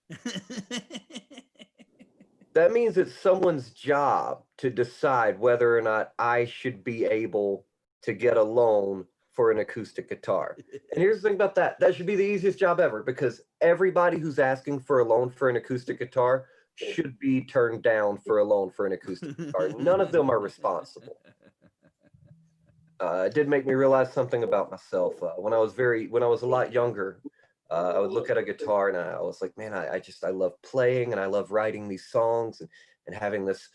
K: That means it's someone's job to decide whether or not I should be able to get a loan for an acoustic guitar. And here's the thing about that. That should be the easiest job ever, because everybody who's asking for a loan for an acoustic guitar should be turned down for a loan for an acoustic guitar. None of them are responsible. It did make me realize something about myself. When I was a lot younger, I would look at a guitar and I was like, man, I love playing and I love writing these songs and having this,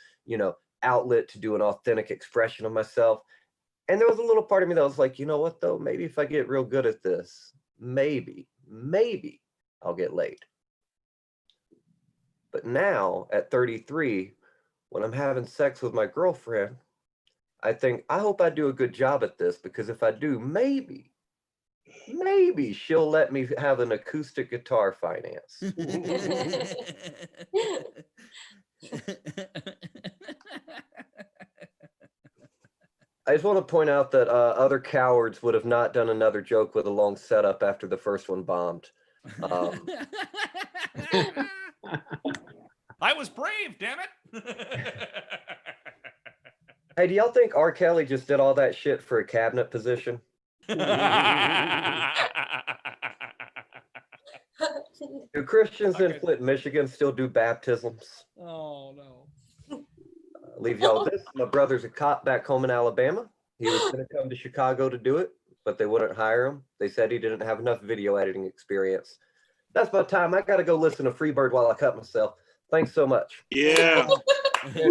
K: outlet to do an authentic expression of myself. And there was a little part of me that was like, you know what though? Maybe if I get real good at this, maybe I'll get laid. But now at 33, when I'm having sex with my girlfriend, I think, I hope I do a good job at this, because if I do, maybe she'll let me have an acoustic guitar finance. I just want to point out that other cowards would have not done another joke with a long setup after the first one bombed.
F: I was brave, damn it.
K: Hey, do y'all think R. Kelly just did all that shit for a cabinet position? Do Christians in Flint, Michigan still do baptisms?
F: Oh, no.
K: Leave y'all with this. My brother's a cop back home in Alabama. He was going to come to Chicago to do it, but they wouldn't hire him. They said he didn't have enough video editing experience. That's about time. I got to go listen to Freebird while I cut myself. Thanks so much.
L: Yeah.
C: Yeah,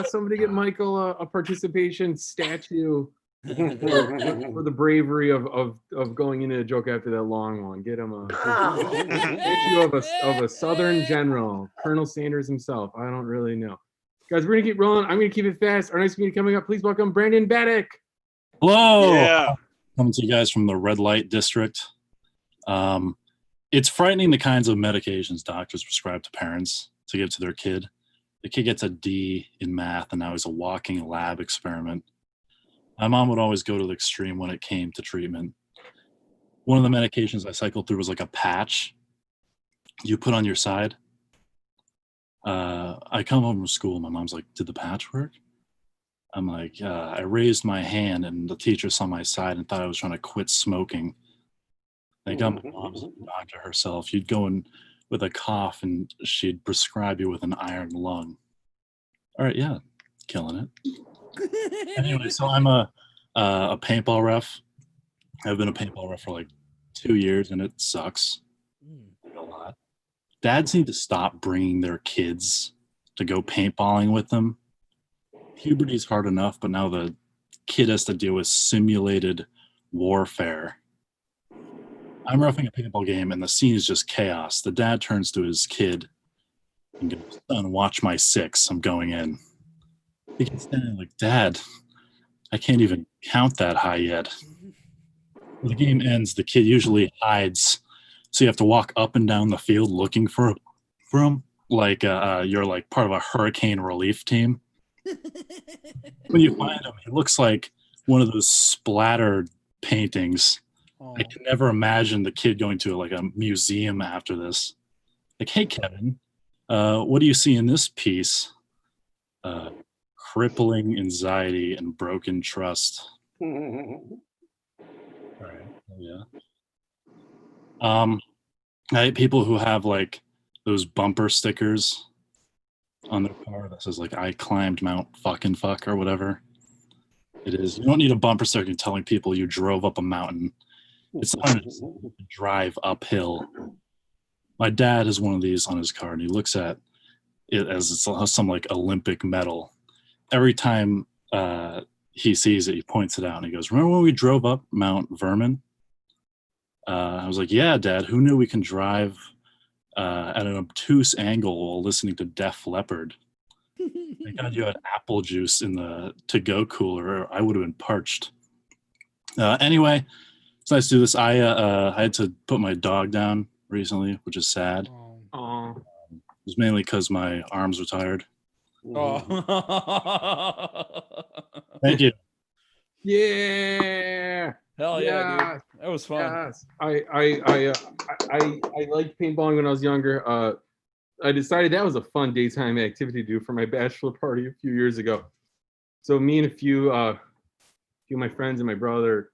C: somebody get Michael a participation statue for the bravery of going into a joke after that long one. Get him a statue of a Southern general, Colonel Sanders himself. I don't really know. Guys, we're gonna keep rolling. I'm gonna keep it fast. Our next meeting coming up. Please welcome Brandon Baddick.
L: Hello. Yeah.
M: Coming to you guys from the red light district. It's frightening the kinds of medications doctors prescribe to parents to give to their kid. The kid gets a D in math, and now he's a walking lab experiment. My mom would always go to the extreme when it came to treatment. One of the medications I cycled through was like a patch you put on your side. I come home from school, my mom's like, did the patch work? I'm like, I raised my hand, and the teacher saw my side and thought I was trying to quit smoking. I got my mom's a doctor herself. You'd go in with a cough and she'd prescribe you with an iron lung. All right, yeah, killing it. Anyway, so I'm a paintball ref. I've been a paintball ref for like 2 years, and it sucks a lot. Dads need to stop bringing their kids to go paintballing with them. Puberty's hard enough, but now the kid has to deal with simulated warfare. I'm roughing a paintball game, and the scene is just chaos. The dad turns to his kid and goes, "Son, watch my 6. I'm going in." He gets standing like, "Dad, I can't even count that high yet." When the game ends, the kid usually hides, so you have to walk up and down the field looking for him, like you're like part of a hurricane relief team. When you find him, he looks like one of those splattered paintings. I can never imagine the kid going to like a museum after this. Like, "Hey, Kevin, what do you see in this piece?" Crippling anxiety and broken trust. All right. Yeah. I hate people who have like those bumper stickers on their car that says like "I climbed Mount fucking fuck" or whatever it is. You don't need a bumper sticker telling people you drove up a mountain. It's not just drive uphill. My dad has one of these on his car, and he looks at it as it's some like Olympic medal. Every time he sees it, he points it out, and he goes, "Remember when we drove up Mount Vernon?" I was like, "Yeah, Dad. Who knew we can drive at an obtuse angle while listening to Def Leppard? Thank God you had apple juice in the to-go cooler, or I would have been parched." Anyway, it's nice to do this. I had to put my dog down recently, which is sad. It was mainly because my arms were tired. Thank you.
C: Yeah.
F: Hell yeah, dude. That was fun.
C: Yes. I liked paintballing when I was younger. I decided that was a fun daytime activity to do for my bachelor party a few years ago. So me and a few of my friends and my brother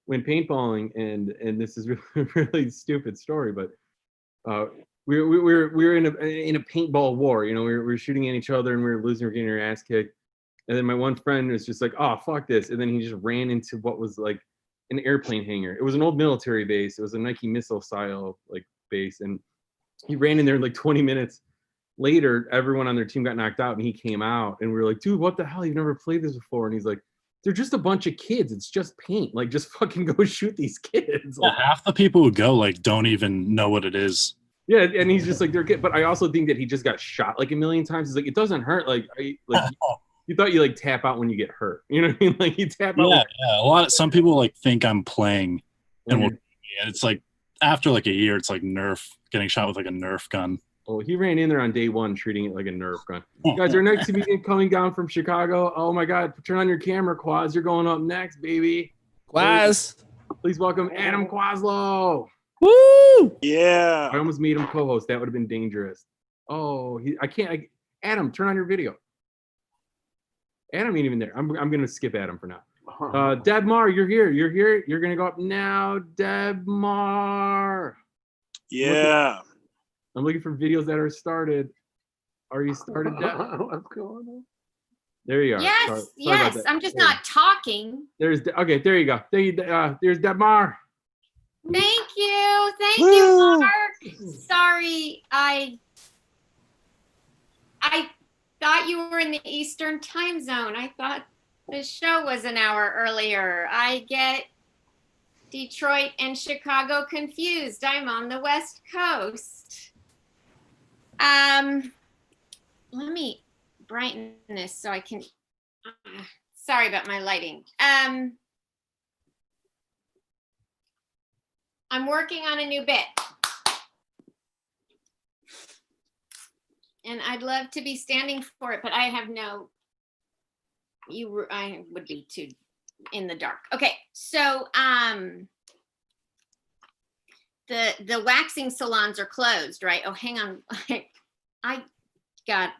C: went paintballing, and this is really, really stupid story, but we were in a paintball war. You know, we were shooting at each other, and we were losing, we were getting our ass kicked. And then my one friend was just like, "Oh, fuck this," and then he just ran into what was like an airplane hangar. It was an old military base. It was a Nike missile style like base, and he ran in there. Like 20 minutes later, everyone on their team got knocked out, and he came out, and we were like, "Dude, what the hell? You've never played this before?" And he's like, "They're just a bunch of kids. It's just paint. Like, just fucking go shoot these kids."
M: Yeah, half the people who go like don't even know what it is.
C: Yeah, and he's just like, "They're kids." But I also think that he just got shot like a million times. He's like, "It doesn't hurt. Like, you thought you like tap out when you get hurt. You know what I mean? Like you tap out."
M: Yeah. Some people like think I'm playing, and and it's like after like a year, it's like Nerf getting shot with like a Nerf gun.
C: Oh, he ran in there on day one, treating it like a Nerf gun. Guys, our next comedian coming down from Chicago. Oh my God! Turn on your camera, Quaz. You're going up next, baby.
N: Quaz.
C: Please welcome Adam Quazlow.
N: Woo!
L: Yeah.
C: I almost made him co-host. That would have been dangerous. Oh, Adam, turn on your video. Adam ain't even there. I'm gonna skip Adam for now. Deb Mar, you're here. You're gonna go up now, Deb Mar.
L: Yeah.
C: I'm looking for videos that are started. Are you started, Deb?
N: What's going on?
C: There you are.
J: Yes,
C: Sorry
J: yes.
C: about that.
J: I'm just not talking.
C: There's there you go. There's Deb Mar.
J: Thank you, Mark. Sorry, I thought you were in the Eastern time zone. I thought the show was an hour earlier. I get Detroit and Chicago confused. I'm on the West Coast. Let me brighten this so I can, sorry about my lighting. I'm working on a new bit. And I'd love to be standing for it, but I have I would be too in the dark. Okay, so the waxing salons are closed, right? Oh, hang on. I got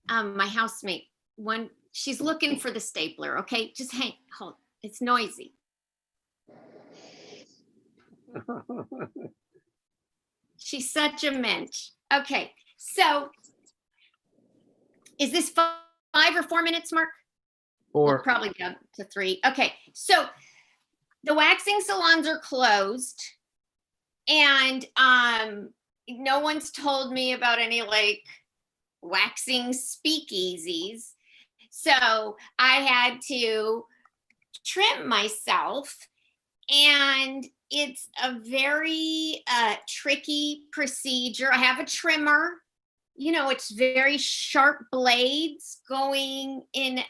J: my housemate, she's looking for the stapler, okay? Just hold, it's noisy. She's such a mensch. Okay, so is this 5 or 4 minutes, Mark?
C: 4.
J: We'll probably go to 3. Okay, so the waxing salons are closed, and no one's told me about any like waxing speakeasies.
O: So I had to trim myself, and it's a very tricky procedure. I have a trimmer. You know, it's very sharp blades going in.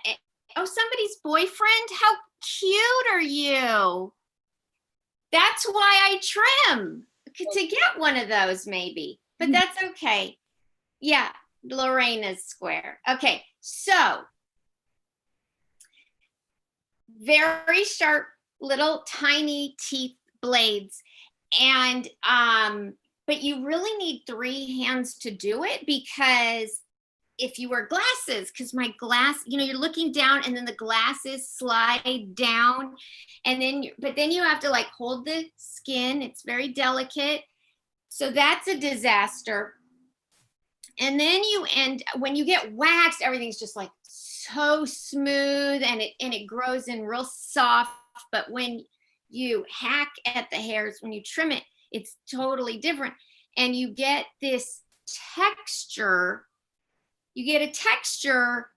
O: Oh, somebody's boyfriend? How cute are you? That's why I trim, to get one of those maybe, but that's okay. Yeah, Lorena's square. Okay, so very sharp little tiny teeth blades, and but you really need 3 hands to do it, because if you wear glasses, because my glass, you know, you're looking down and then the glasses slide down, and then but then you have to like hold the skin. It's very delicate, so that's a disaster. And then when you get waxed, everything's just like so smooth, and it grows in real soft. But when you hack at the hairs, when you trim it, it's totally different, and you get this texture. You get a texture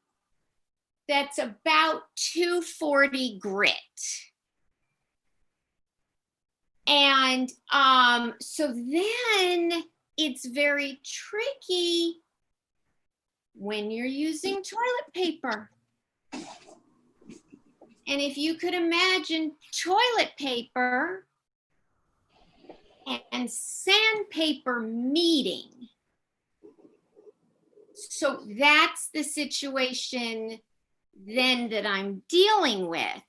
O: that's about 240 grit. And so then it's very tricky when you're using toilet paper. And if you could imagine toilet paper and sandpaper meeting. So that's the situation then that I'm dealing with.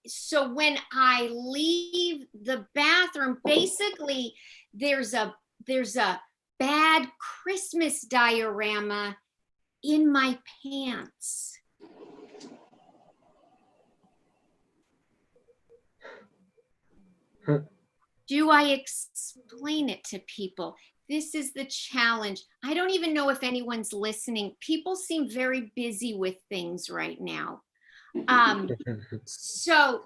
O: So when I leave the bathroom, basically there's a bad Christmas diorama in my pants. Do I explain it to people? This is the challenge. I don't even know if anyone's listening. People seem very busy with things right now. So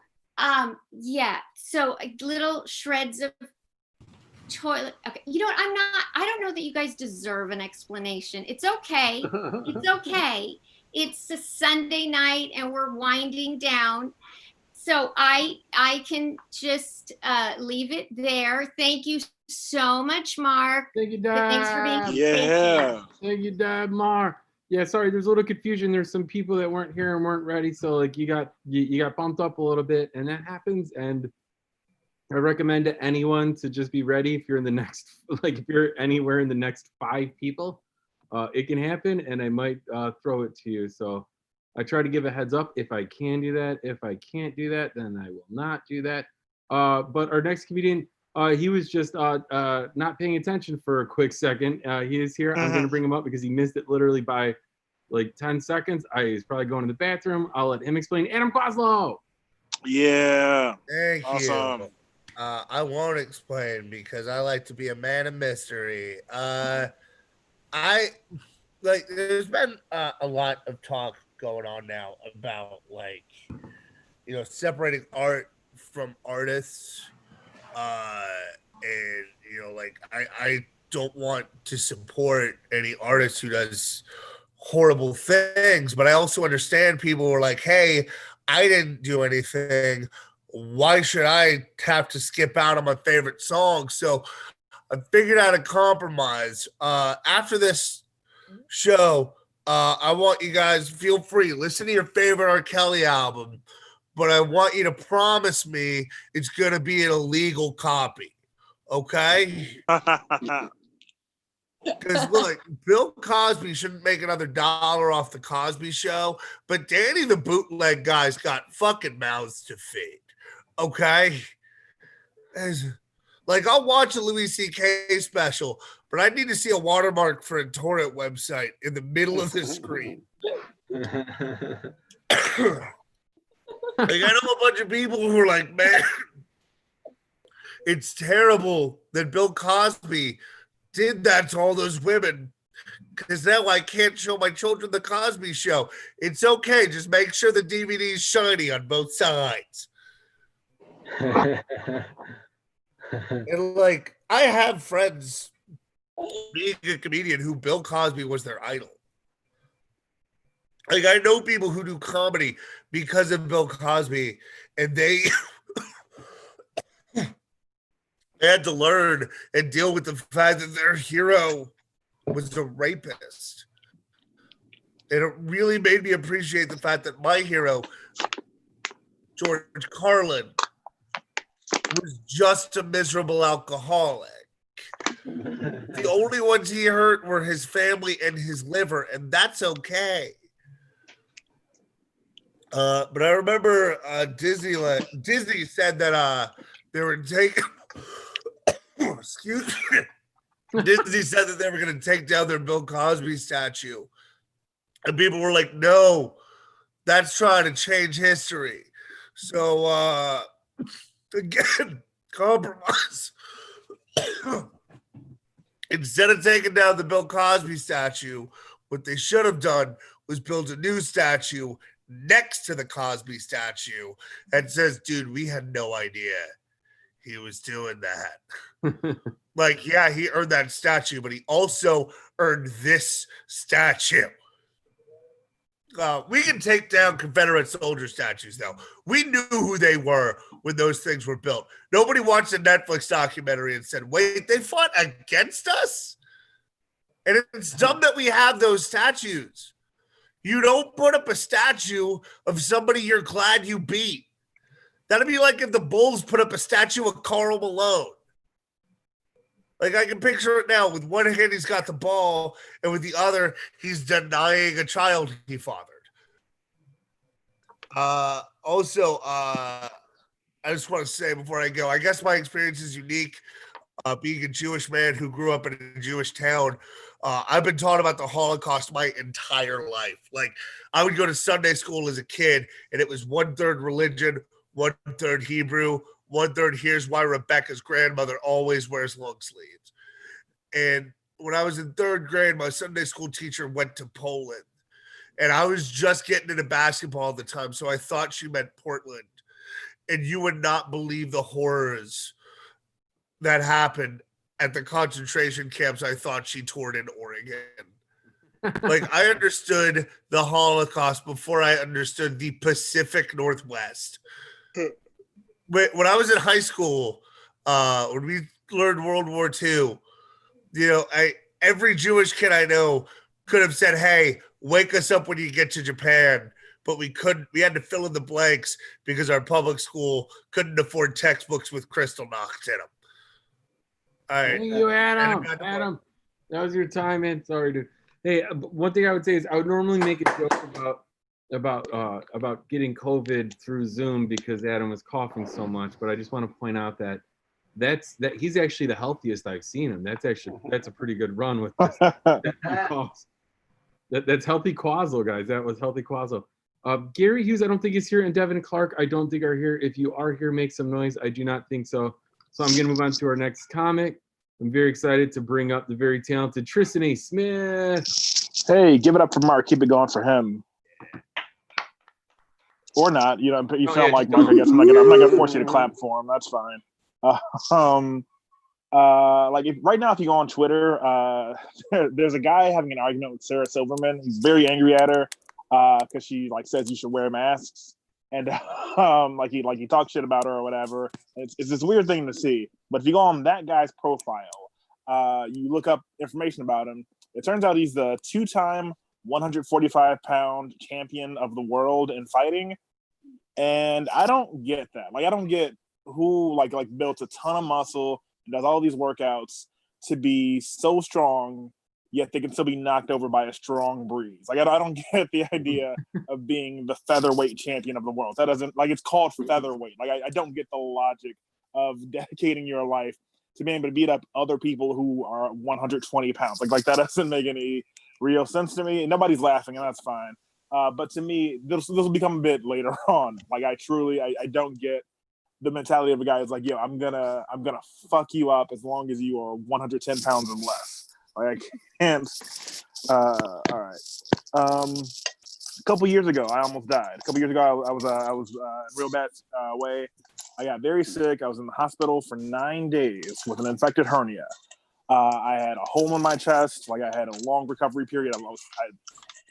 O: little shreds of toilet. Okay, you know what? I don't know that you guys deserve an explanation. It's okay. It's okay. It's a Sunday night and we're winding down. So I can just leave it there. Thank you so much, Mark.
C: Thank you, Dad.
O: Thanks for being
L: Yeah.
C: Thank you, Dad, Mark. Yeah, sorry, there's a little confusion. There's some people that weren't here and weren't ready, so like you got bumped up a little bit, and that happens. And I recommend to anyone to just be ready if you're in the next, like if you're anywhere in the next 5 people, it can happen, and I might throw it to you. So I try to give a heads up if I can do that. If I can't do that, then I will not do that. But our next comedian, he was just not paying attention for a quick second. He is here. I'm going to bring him up because he missed it literally by like 10 seconds. He's probably going to the bathroom. I'll let him explain. Adam Kozlow.
L: Yeah.
P: Thank
L: Awesome.
P: you. I won't explain because I like to be a man of mystery. There's been a lot of talk going on now about separating art from artists. And I don't want to support any artist who does horrible things, but I also understand people who are like, hey, I didn't do anything. Why should I have to skip out on my favorite song? So I figured out a compromise. After this show, I want you guys, feel free, listen to your favorite R. Kelly album, but I want you to promise me it's going to be an illegal copy. Okay? Because look, Bill Cosby shouldn't make another $1 off the Cosby Show, but Danny the bootleg guy's got fucking mouths to feed. Okay? I'll watch a Louis C.K. special, but I need to see a watermark for a torrent website in the middle of the screen. I know a bunch of people who are like, man, it's terrible that Bill Cosby did that to all those women because now I can't show my children the Cosby Show. It's okay. Just make sure the DVD is shiny on both sides. And I have friends being a comedian who Bill Cosby was their idol. Like, I know people who do comedy because of Bill Cosby, and they had to learn and deal with the fact that their hero was a rapist. And it really made me appreciate the fact that my hero, George Carlin, was just a miserable alcoholic. The only ones he hurt were his family and his liver, and that's okay. But I remember Disney said that they were taking excuse me. Disney said that they were going to take down their Bill Cosby statue. And people were like, no, that's trying to change history. So, again, compromise. Instead of taking down the Bill Cosby statue, what they should have done was build a new statue next to the Cosby statue and says, dude, we had no idea he was doing that. Like, yeah, he earned that statue, but he also earned this statue. We can take down Confederate soldier statues now. We knew who they were when those things were built. Nobody watched a Netflix documentary and said, wait, they fought against us? And it's dumb that we have those statues. You don't put up a statue of somebody you're glad you beat. That'd be like if the Bulls put up a statue of Karl Malone. Like, I can picture it now. With one hand, he's got the ball, and with the other, he's denying a child he fathered. Also, I just want to say before I go, I guess my experience is unique. Being a Jewish man who grew up in a Jewish town, I've been taught about the Holocaust my entire life. Like, I would go to Sunday school as a kid, and it was 1/3 religion, 1/3 Hebrew, 1/3 here's why Rebecca's grandmother always wears long sleeves. And when I was in 3rd grade, my Sunday school teacher went to Poland. And I was just getting into basketball at the time, so I thought she meant Portland. And you would not believe the horrors that happened at the concentration camps I thought she toured in Oregon. Like, I understood the Holocaust before I understood the Pacific Northwest. When I was in high school, when we learned World War II, you know, every Jewish kid I know could have said, hey, wake us up when you get to Japan. But we couldn't. We had to fill in the blanks because our public school couldn't afford textbooks with Kristallnacht in them. All right.
C: Thank you, Adam. Adam, that was your time, man. Sorry, dude. Hey, one thing I would say is I would normally make a joke about getting COVID through Zoom because Adam was coughing so much, but I just want to point out that he's actually the healthiest I've seen him. That's a pretty good run with this. That's healthy Quazzle, guys. That was healthy Quazzle. Gary Hughes, I don't think he's here, and Devin Clark, I don't think are here. If you are here, make some noise. I do not think so. So I'm going to move on to our next comic. I'm very excited to bring up the very talented Tristan A. Smith.
Q: Hey, give it up for Mark. Keep it going for him. Or not, you know. You sound like Mark. I guess I'm not gonna force you to clap for him. That's fine. Like right now, if you go on Twitter, there's a guy having an argument with Sarah Silverman. He's very angry at her because she says you should wear masks, and he talks shit about her or whatever. It's this weird thing to see. But if you go on that guy's profile, you look up information about him. It turns out he's the 2-time 145-pound champion of the world in fighting, and I don't get that. I don't get who built a ton of muscle and does all these workouts to be so strong, yet they can still be knocked over by a strong breeze. I don't get the idea of being the featherweight champion of the world. That doesn't it's called featherweight. I don't get the logic of dedicating your life to being able to beat up other people who are 120 pounds. That doesn't make any real sense to me. Nobody's laughing, and that's fine. But to me, this will become a bit later on. I don't get the mentality of a guy who's like, yo, I'm gonna fuck you up as long as you are 110 pounds and less. I can't. All right. A couple years ago, I almost died. A couple years ago, I was in real bad way. I got very sick. I was in the hospital for 9 days with an infected hernia. I had a hole in my chest. I had a long recovery period. I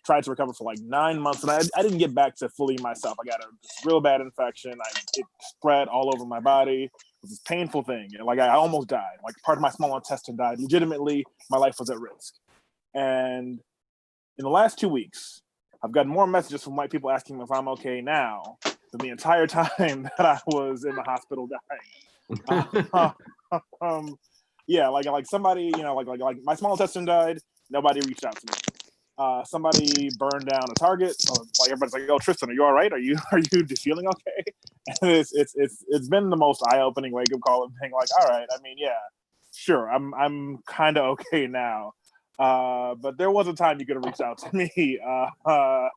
Q: tried to recover for like 9 months, and I didn't get back to fully myself. I got a real bad infection. It spread all over my body. It was this painful thing. And like I almost died. Like part of my small intestine died. Legitimately, my life was at risk. And in the last 2 weeks, I've gotten more messages from white people asking me if I'm okay now than the entire time that I was in the hospital dying. Yeah, like somebody, like my small intestine died. Nobody reached out to me. Somebody burned down a Target. Like everybody's like, "Oh, Tristan, are you all right? Are you feeling okay?" And it's been the most eye-opening wake-up call of being like, "All right, I mean, yeah, sure, I'm kind of okay now." But there was a time you could have reached out to me, and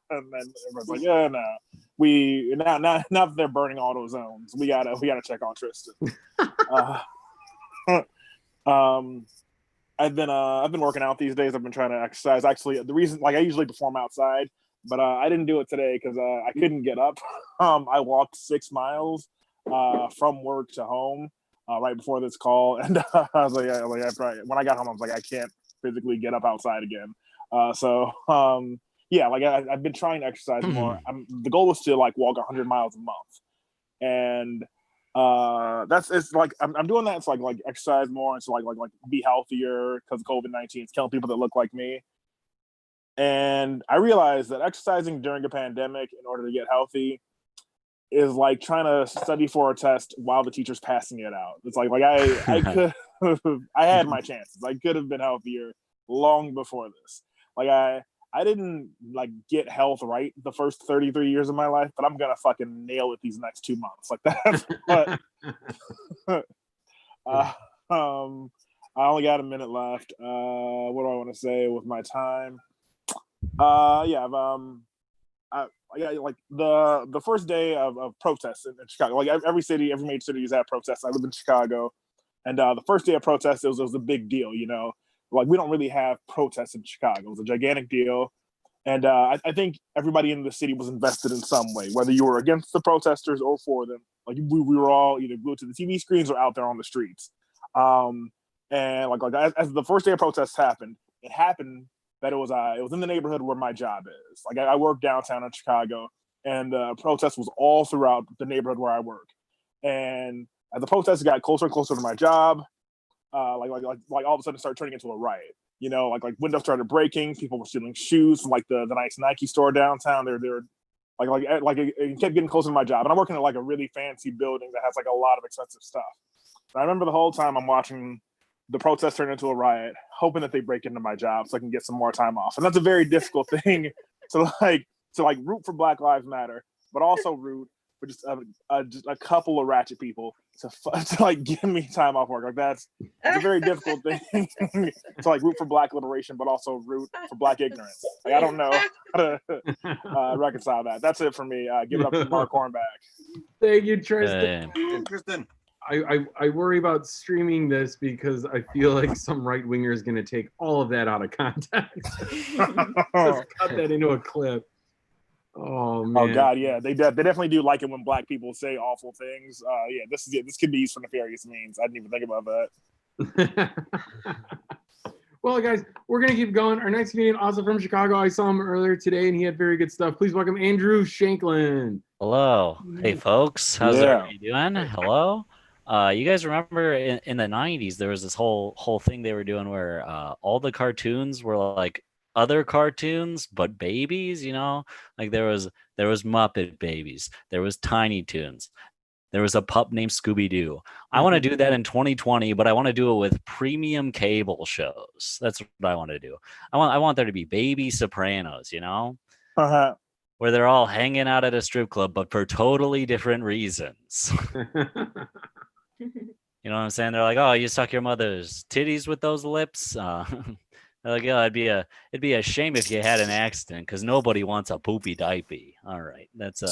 Q: then everyone's like, "Yeah, no, we now that they're burning all those zones, we gotta check on Tristan." I've been working out these days. I've been trying to exercise. Actually, the reason, like, I usually perform outside, but I didn't do it today because I couldn't get up. I walked 6 miles from work to home right before this call, and I was like, when I got home, I was like, I can't physically get up outside again. Yeah, like I've been trying to exercise more. The goal is to like walk 100 miles a month, and it's like I'm doing that. It's like exercise more. It's like be healthier because COVID-19 is killing people that look like me. And I realized that exercising during a pandemic in order to get healthy is like trying to study for a test while the teacher's passing it out. It's like I could I had my chances. I could have been healthier long before this. Like I didn't like get health right the first 33 years of my life, but I'm gonna fucking nail it these next 2 months. Like that's what. I only got a minute left. What do I want to say with my time? Yeah, like the first day of protests in Chicago. Like every major city has had protests. I live in Chicago, and the first day of protests, it was a big deal. You know, like we don't really have protests in Chicago. It was a gigantic deal, and I think everybody in the city was invested in some way, whether you were against the protesters or for them. Like we were all either glued to the TV screens or out there on the streets. And like as the first day of protests happened, it happened that it was in the neighborhood where my job is. Like I work downtown in Chicago, and the protest was all throughout the neighborhood where I work. And as the protests got closer and closer to my job, like all of a sudden it started turning into a riot. You know, like windows started breaking. People were stealing shoes from like the nice Nike store downtown. They're like it kept getting closer to my job. And I'm working at like a really fancy building that has like a lot of expensive stuff. And I remember the whole time I'm watching the protest turn into a riot, hoping that they break into my job so I can get some more time off. And that's a very difficult thing to root for Black Lives Matter, but also root for just a couple of ratchet people to like give me time off work. Like it's a very difficult thing to like root for Black liberation, but also root for Black ignorance. Like I don't know how to reconcile that. That's it for me. Give it up to Mark Hornback.
C: Thank you, Tristan.
G: Tristan.
C: I worry about streaming this because I feel like some right winger is going to take all of that out of context. Just cut that into a clip. Oh man.
Q: Oh god, yeah, they definitely do like it when Black people say awful things. Yeah, this could be used for nefarious means. I didn't even think about that.
C: Well, guys, we're gonna keep going. Our next comedian, also from Chicago, I saw him earlier today, and he had very good stuff. Please welcome Andrew Shanklin.
R: Hello, hey folks, how's everybody doing? Hello. You guys remember in the 90s there was this whole thing they were doing where all the cartoons were like other cartoons but babies, you know? Like there was Muppet Babies, there was Tiny Toons, there was a pup named Scooby-Doo. I want to do that in 2020, but I want to do it with premium cable shows. That's what I want to do. I want there to be baby Sopranos, you know?
Q: Uh-huh.
R: Where they're all hanging out at a strip club, but for totally different reasons. You know what I'm saying? They're like, "Oh, you suck your mother's titties with those lips." They're like, "Oh, it'd be a shame if you had an accident, because nobody wants a poopy diaper." All right, that's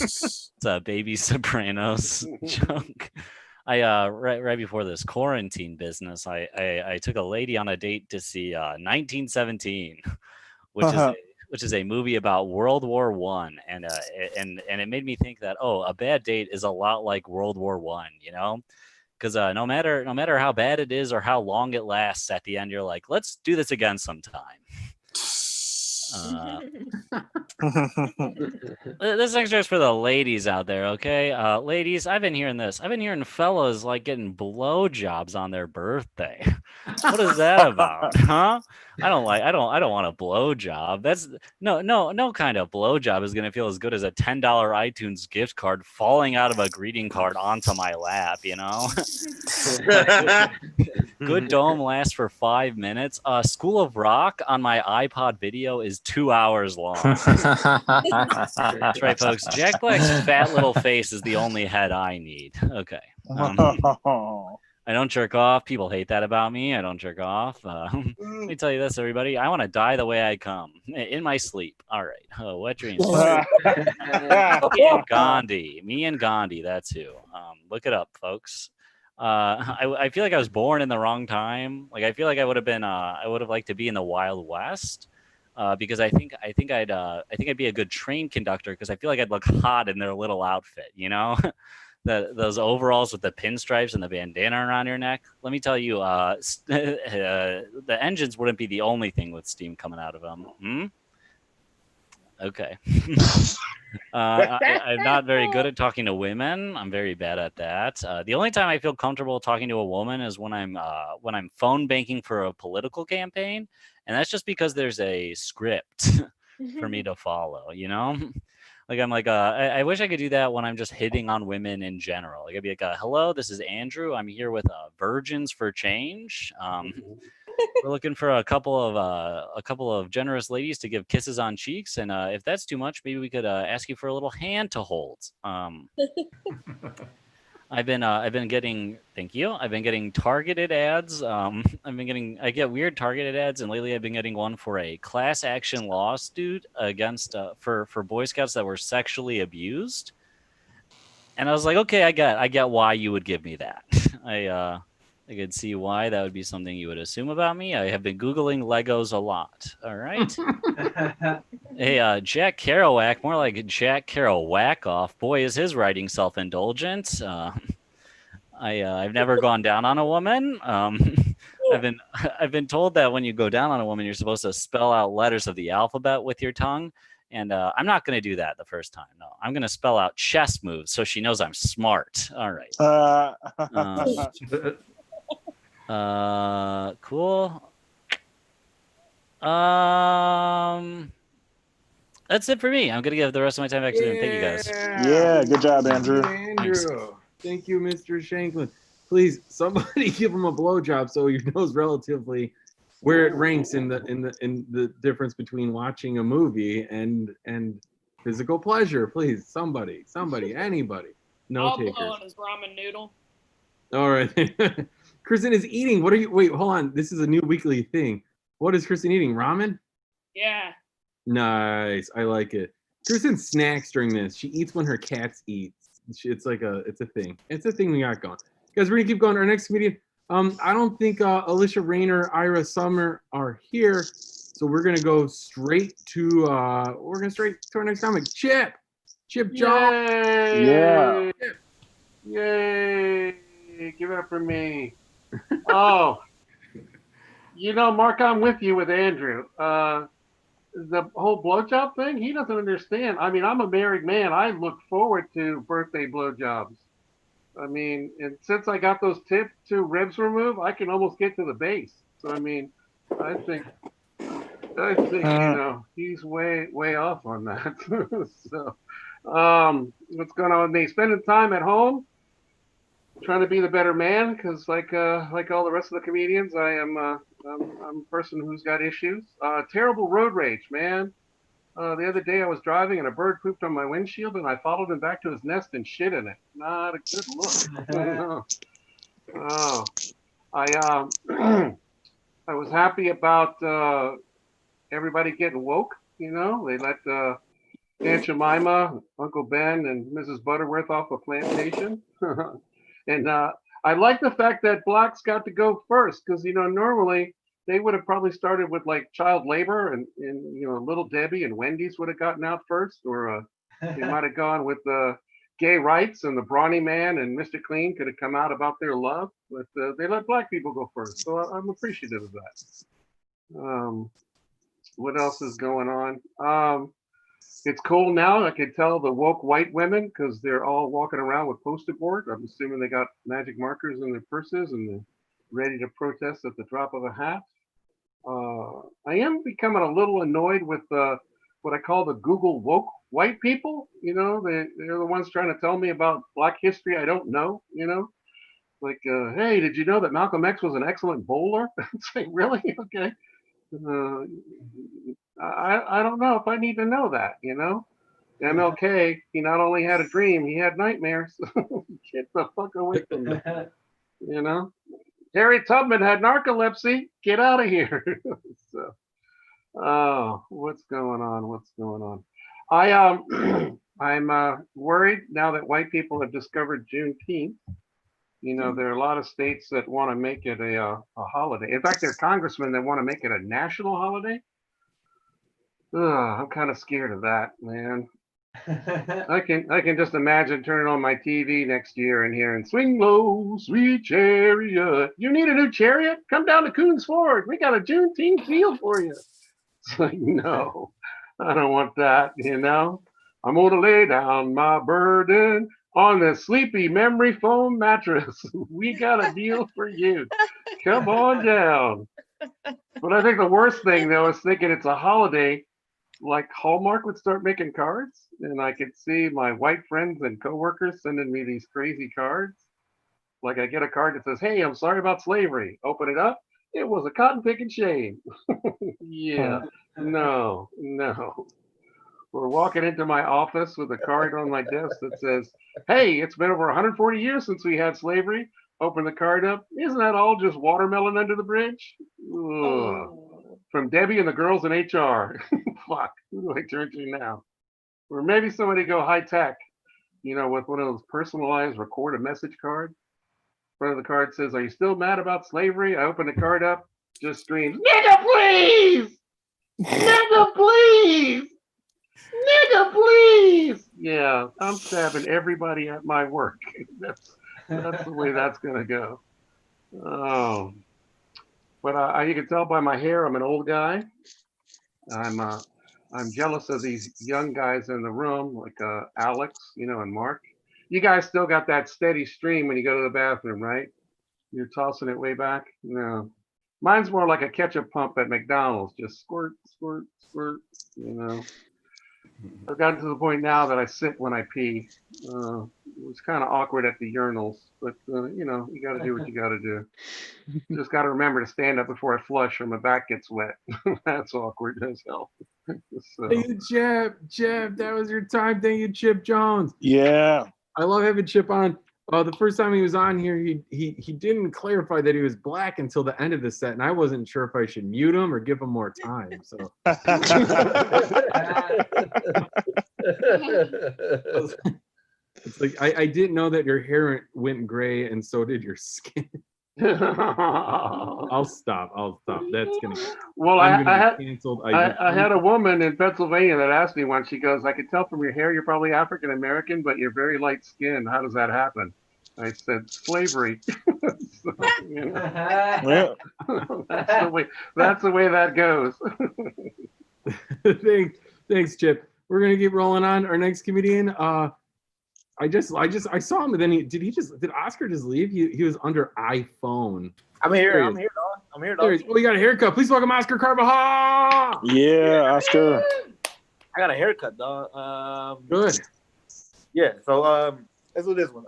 R: it's a baby Sopranos joke. I right before this quarantine business, I took a lady on a date to see 1917, which is a movie about World War I, and it made me think that a bad date is a lot like World War I, you know, because no matter how bad it is or how long it lasts, at the end you're like, let's do this again sometime. This extra is for the ladies out there, okay? Ladies, I've been hearing this. I've been hearing fellas like getting blowjobs on their birthday. What is that about, huh? I don't want a blowjob. That's no kind of blowjob is gonna feel as good as a $10 iTunes gift card falling out of a greeting card onto my lap, you know? Good dome lasts for 5 minutes. School of Rock on my iPod video is 2 hours long. That's right, folks. Jack Black's fat little face is the only head I need. Okay. I don't jerk off. People hate that about me. I don't jerk off. Let me tell you this, everybody. I want to die the way I come, in my sleep. All right. Oh, wet dreams. Me and Gandhi. That's who. Look it up, folks. I feel like I was born in the wrong time. Like I feel like I would have liked to be in the Wild West. Because I think I'd be a good train conductor because I feel like I'd look hot in their little outfit, you know, those overalls with the pinstripes and the bandana around your neck. Let me tell you, the engines wouldn't be the only thing with steam coming out of them. Okay. I'm not very good at talking to women. I'm very bad at that. The only time I feel comfortable talking to a woman is when I'm phone banking for a political campaign, and that's just because there's a script for me to follow. You know, like I'm like I wish I could do that when I'm just hitting on women in general. Like I'd be like, "Hello, this is Andrew. I'm here with Virgins for Change. We're looking for a couple of generous ladies to give kisses on cheeks, and if that's too much, maybe we could ask you for a little hand to hold." I've been getting targeted ads. I get weird targeted ads, and lately I've been getting one for a class action lawsuit against for Boy Scouts that were sexually abused. And I was like, okay, I get why you would give me that. I could see why that would be something you would assume about me. I have been Googling Legos a lot. All right. Hey, Jack Kerouac, more like Jack Kerouac-off. Boy, is his writing self-indulgent. I've never gone down on a woman. I've been told that when you go down on a woman, you're supposed to spell out letters of the alphabet with your tongue. And I'm not going to do that the first time. No, I'm going to spell out chess moves so she knows I'm smart. All right. Cool. That's it for me. I'm gonna give the rest of my time back to them. Thank you guys.
Q: Yeah, good job, Andrew.
C: Thank you, Mr. Shanklin. Please, somebody give him a blowjob so he knows relatively where it ranks in the difference between watching a movie and physical pleasure. Please, somebody, anybody. No
I: I'll
C: takers.
I: blow on his ramen noodle.
C: All right. Kristen is eating. What are you? Wait, hold on. This is a new weekly thing. What is Kristen eating? Ramen?
I: Yeah.
C: Nice. I like it. Kristen snacks during this. She eats when her cats eat. It's a thing. It's a thing we got going. Guys, we're gonna keep going. Our next comedian. I don't think Alicia Rayner, Ira Summer are here, so we're gonna go straight to our next comic. Chip Jaw.
Q: Yeah.
S: Yay! Give it up for me. Oh, Mark, I'm with you with Andrew. The whole blowjob thing, he doesn't understand. I mean, I'm a married man. I look forward to birthday blowjobs. I mean, and since I got those two ribs removed, I can almost get to the base. So, I mean, I think he's way off on that. So, what's going on with me? Spending time at home, trying to be the better man, because like all the rest of the comedians, I'm a person who's got issues. Terrible road rage, man. The other day I was driving and a bird pooped on my windshield and I followed him back to his nest and shit in it. Not a good look. Oh, I was happy about everybody getting woke. They let Aunt Jemima, Uncle Ben, and Mrs. Butterworth off a plantation. And I like the fact that blacks got to go first because, normally they would have probably started with like child labor and Little Debbie and Wendy's would have gotten out first, or they might have gone with gay rights and the Brawny Man and Mr. Clean could have come out about their love, but they let black people go first. So I'm appreciative of that. What else is going on? It's cool now. I can tell the woke white women because they're all walking around with poster board. I'm assuming they got magic markers in their purses and they're ready to protest at the drop of a hat. I am becoming a little annoyed with what I call the Google woke white people. You know, they're the ones trying to tell me about Black history I don't know. You know, like, hey, did you know that Malcolm X was an excellent bowler? It's like, really? Okay. I don't know if I need to know that. You know, MLK, he not only had a dream, he had nightmares. Get the fuck away from me. You know, Harriet Tubman had narcolepsy. Get out of here. So, oh, what's going on? What's going on? I'm worried now that white people have discovered Juneteenth. You know, there are a lot of states that want to make it a holiday. In fact, there are congressmen that want to make it a national holiday. I'm kind of scared of that, man. I can just imagine turning on my TV next year and hearing "Swing Low, Sweet Chariot." You need a new chariot? Come down to Coons Ford. We got a Juneteenth deal for you. It's like, no, I don't want that. You know, I'm gonna lay down my burden on the sleepy memory foam mattress. We got a deal for you. Come on down. But I think the worst thing though is thinking it's a holiday. Like Hallmark would start making cards, and I could see my white friends and coworkers sending me these crazy cards. Like I get a card that says, "Hey, I'm sorry about slavery." Open it up. It was a cotton picking shame. Yeah. No. We're walking into my office with a card on my desk that says, "Hey, it's been over 140 years since we had slavery." Open the card up. Isn't that all just watermelon under the bridge? Ugh. From Debbie and the girls in HR. Fuck, who do I turn to now? Or maybe somebody go high tech, you know, with one of those personalized record a message card. Front of the card says, "Are you still mad about slavery?" I open the card up, just screams, "Nigga, please! Nigga, please! Nigga, please!" Yeah, I'm stabbing everybody at my work. That's the way that's gonna go. Oh. But you can tell by my hair, I'm an old guy. I'm jealous of these young guys in the room, like Alex, you know, and Mark. You guys still got that steady stream when you go to the bathroom, right? You're tossing it way back? No. Mine's more like a ketchup pump at McDonald's, just squirt, squirt, squirt, you know. I've gotten to the point now that I sit when I pee. It's kind of awkward at the urinals, but you know, you got to do what you got to do. Just got to remember to stand up before I flush or my back gets wet. That's awkward as hell. So.
C: Hey, Chip, that was your time. Thank you, Chip Jones.
L: Yeah.
C: I love having Chip on. The first time he was on here, he didn't clarify that he was black until the end of the set, and I wasn't sure if I should mute him or give him more time. So it's like I didn't know that your hair went gray, and so did your skin. I'll stop. That's gonna.
S: Well, I
C: get canceled.
S: I had a woman in Pennsylvania that asked me once. She goes, "I could tell from your hair you're probably African American, but you're very light skinned. How does that happen?" I said, "Slavery." So, you know, that's the way that goes.
C: Thanks, Chip. We're gonna keep rolling on. Our next comedian. I saw him, and then did Oscar just leave? He was under iPhone.
T: I'm here, dog.
C: Oh, you got a haircut. Please welcome Oscar Carvajal.
L: Yeah, Oscar.
T: I got a haircut, dog.
C: Good.
T: Yeah, so let's do this one.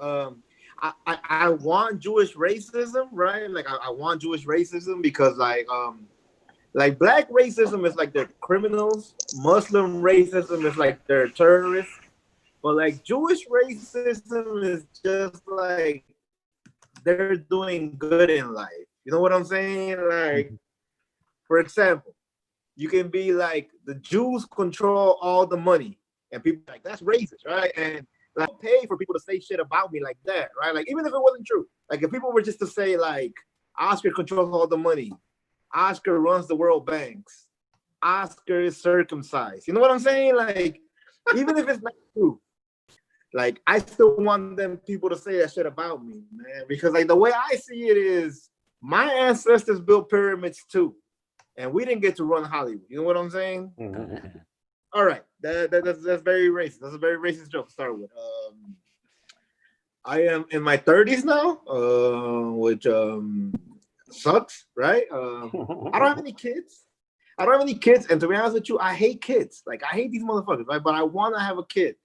T: I want Jewish racism, right? Like I want Jewish racism because like black racism is like they're criminals. Muslim racism is like they're terrorists. But like Jewish racism is just like they're doing good in life. You know what I'm saying? Like, for example, you can be like the Jews control all the money, and people like that's racist, right? And like pay for people to say shit about me like that, right? Like even if it wasn't true, like if people were just to say like Oscar controls all the money, Oscar runs the world banks, Oscar is circumcised. You know what I'm saying? Like even if it's not true. Like, I still want them people to say that shit about me, man. Because, like, the way I see it is my ancestors built pyramids, too. and we didn't get to run Hollywood. You know what I'm saying? All right, that's very racist. That's a very racist joke to start with. I am in my 30s now, which sucks, right? I don't have any kids. And to be honest with you, I hate kids. Like, I hate these motherfuckers, right? But I want to have a kid.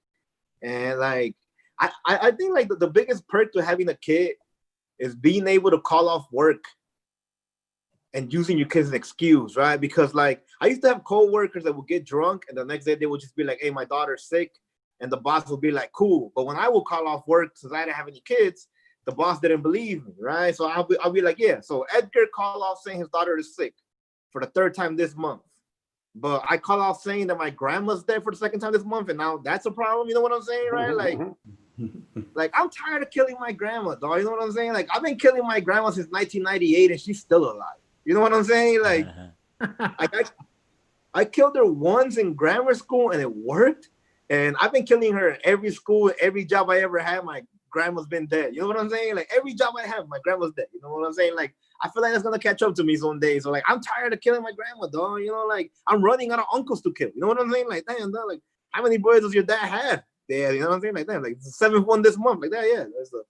T: And like, I think like the biggest perk to having a kid is being able to call off work and using your kids as an excuse, right? Because like, I used to have co-workers that would get drunk and the next day they would just be like, hey, my daughter's sick. And the boss would be like, cool. But when I would call off work since I didn't have any kids, the boss didn't believe me, right? So I'll be like, yeah. So Edgar called off saying his daughter is sick for the 3rd time this month. But I call off saying that my grandma's dead for the 2nd time this month, and now that's a problem. You know what I'm saying, right? Like I'm tired of killing my grandma, dog. You know what I'm saying? Like, I've been killing my grandma since 1998, and she's still alive. You know what I'm saying? Like, I killed her once in grammar school, and it worked. And I've been killing her in every school, every job I ever had. My grandma's been dead. You know what I'm saying? Like, every job I have, my grandma's dead. You know what I'm saying? Like, I feel like that's gonna catch up to me someday. So like, I'm tired of killing my grandma, dog. You know, like, I'm running out of uncles to kill. You know what I'm saying? Like, damn, dog, like, how many boys does your dad have? Yeah, you know what I'm saying? Like, damn, like, it's the 7th one this month. Like that, yeah. That's the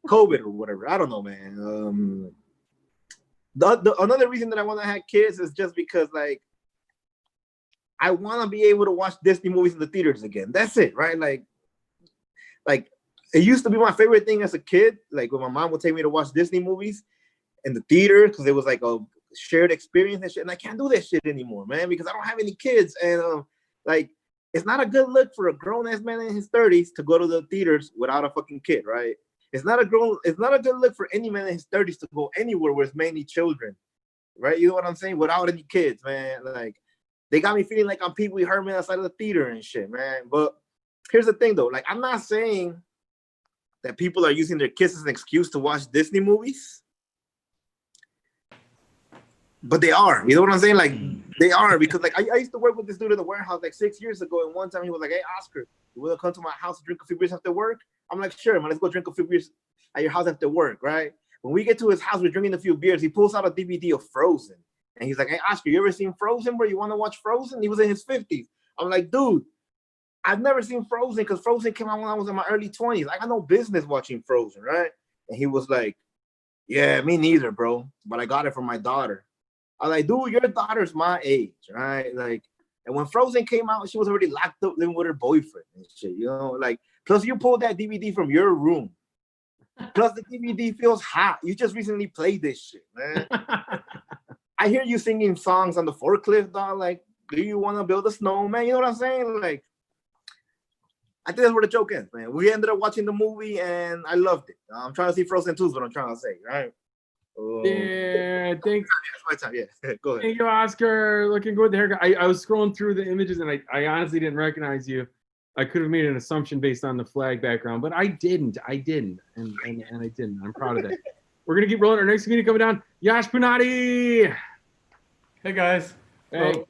T: COVID or whatever. I don't know, man. Another reason that I want to have kids is just because, like, I want to be able to watch Disney movies in the theaters again. That's it, right? Like it used to be my favorite thing as a kid. Like, when my mom would take me to watch Disney movies in the theater, because it was like a shared experience and shit. And I can't do that shit anymore, man, because I don't have any kids. And like, it's not a good look for a grown ass man in his 30s to go to the theaters without a fucking kid, right? It's not a good look for any man in his 30s to go anywhere where it's mainly children, right? You know what I'm saying? Without any kids, man. Like, they got me feeling like I'm Pee Wee Herman outside of the theater and shit, man. But here's the thing, though. Like, I'm not saying that people are using their kids as an excuse to watch Disney movies, but they are. You know what I'm saying? Like, they are, because like I used to work with this dude in the warehouse like 6 years ago, and one time he was like, "Hey, Oscar, you want to come to my house and drink a few beers after work?" I'm like, "Sure, man. Let's go drink a few beers at your house after work." Right? When we get to his house, we're drinking a few beers. He pulls out a DVD of Frozen. And he's like, "Hey, Oscar, you ever seen Frozen, bro? You want to watch Frozen?" He was in his 50s. I'm like, "Dude, I've never seen Frozen because Frozen came out when I was in my early 20s. I got no business watching Frozen, right?" And he was like, "Yeah, me neither, bro. But I got it from my daughter." I was like, "Dude, your daughter's my age, right?" Like, and when Frozen came out, she was already locked up living with her boyfriend and shit, you know? Like, plus you pulled that DVD from your room. Plus the DVD feels hot. You just recently played this shit, man. I hear you singing songs on the forklift, dog. Like, do you want to build a snowman? You know what I'm saying? Like, I think that's where the joke ends, man. We ended up watching the movie, and I loved it. I'm trying to see Frozen 2 is what I'm trying to say, right?
C: Yeah, thanks.
T: It's my time. Yeah, go ahead.
C: Thank you, Oscar. Looking good with the haircut. I was scrolling through the images, and I honestly didn't recognize you. I could have made an assumption based on the flag background, but I didn't. And I didn't. I'm proud of that. We're gonna keep rolling. Our next comedian coming down, Yash Punati.
U: Hey guys.
C: Hey.
U: So,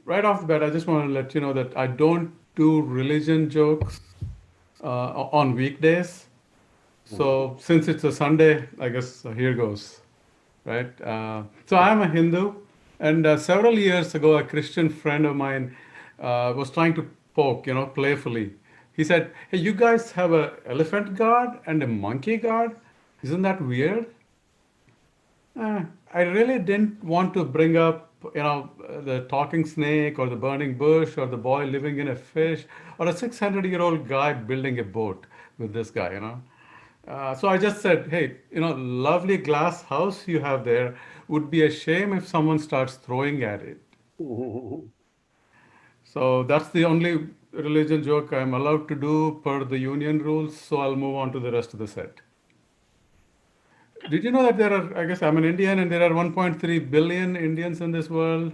U: right off the bat, I just want to let you know that I don't do religion jokes on weekdays. So since it's a Sunday, I guess here goes, right? So I'm a Hindu, and several years ago, a Christian friend of mine was trying to poke, playfully. He said, "Hey, you guys have an elephant god and a monkey god? Isn't that weird?" I really didn't want to bring up, the talking snake or the burning bush or the boy living in a fish or a 600-year-old guy building a boat with this guy, So I just said, "Hey, lovely glass house you have there. Would be a shame if someone starts throwing at it." So that's the only religion joke I'm allowed to do per the union rules. So I'll move on to the rest of the set. Did you know that there are, I guess I'm an Indian, and there are 1.3 billion Indians in this world?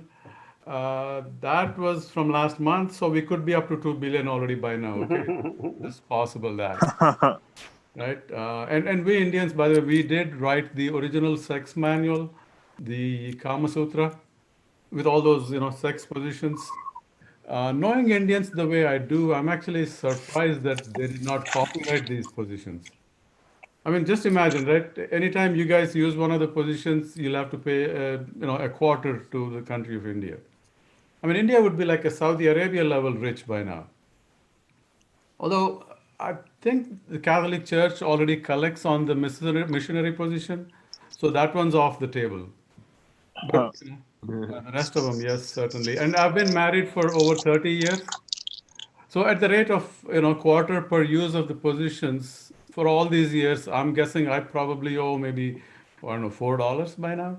U: That was from last month, so we could be up to 2 billion already by now. Okay, it's possible that, right? And we Indians, by the way, we did write the original sex manual, the Kama Sutra, with all those sex positions. Knowing Indians the way I do, I'm actually surprised that they did not copyright these positions. I mean, just imagine, right? Anytime you guys use one of the positions, you'll have to pay, a quarter to the country of India. I mean, India would be like a Saudi Arabia level rich by now. Although I think the Catholic Church already collects on the missionary position, so that one's off the table. But the rest of them, yes, certainly. And I've been married for over 30 years. So at the rate of quarter per use of the positions for all these years, I'm guessing I probably owe maybe, I don't know, $4 by now.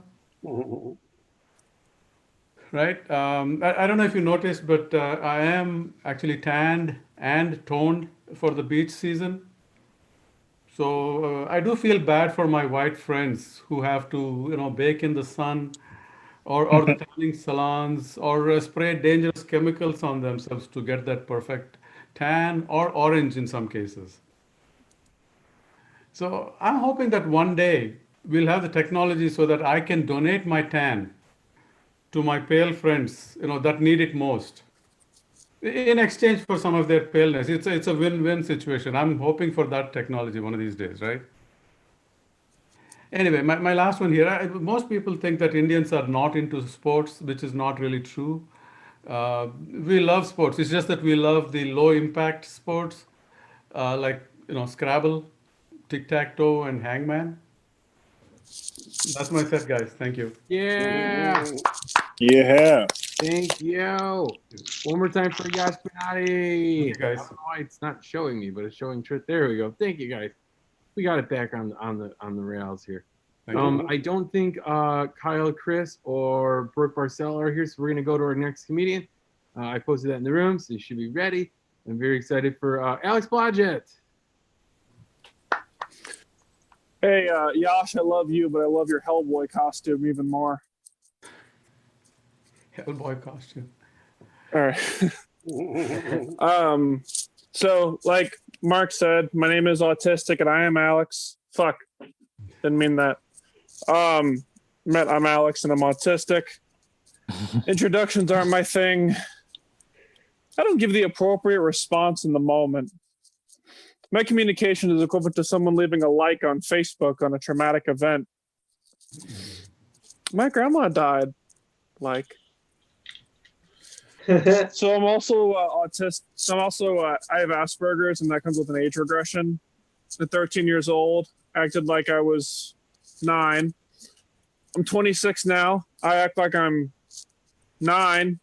U: Right? I don't know if you noticed, but I am actually tanned and toned for the beach season. So I do feel bad for my white friends who have to, bake in the sun or the tanning salons or spray dangerous chemicals on themselves to get that perfect tan or orange in some cases. So I'm hoping that one day we'll have the technology so that I can donate my tan to my pale friends, that need it most, in exchange for some of their paleness. It's a win-win situation. I'm hoping for that technology one of these days, right? Anyway, my last one here. Most people think that Indians are not into sports, which is not really true. We love sports. It's just that we love the low-impact sports, like Scrabble, tic-tac-toe, and hangman. That's my set, guys. Thank you.
C: Yeah.
Q: Yeah.
C: Thank you. One more time for Gasparati.
U: You guys.
C: I don't know why it's not showing me, but it's showing Tritt. There we go. Thank you, guys. We got it back on the rails here.
U: Thank you.
C: I don't think Kyle, Chris, or Brooke Barcel are here, so we're gonna go to our next comedian. I posted that in the room, so you should be ready. I'm very excited for Alex Blodgett.
A: Hey, Yash, I love you, but I love your Hellboy costume even more.
U: Hellboy costume.
A: All right. So like Mark said, my name is Autistic and I am Alex. Fuck. Didn't mean that. I'm Alex and I'm autistic. Introductions aren't my thing. I don't give the appropriate response in the moment. My communication is equivalent to someone leaving a like on Facebook on a traumatic event. My grandma died. Like. So I'm also autistic. So I'm also I have Asperger's, and that comes with an age regression. At 13 years old, acted like I was 9. I'm 26 now. I act like I'm 9.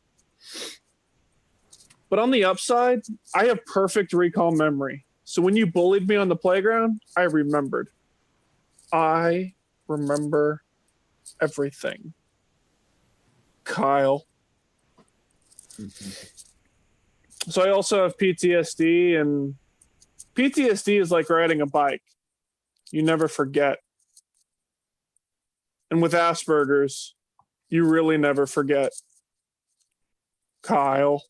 A: But on the upside, I have perfect recall memory. So when you bullied me on the playground, I remembered. I remember everything. Kyle. So I also have PTSD, and PTSD is like riding a bike. You never forget. And with Asperger's, you really never forget. Kyle.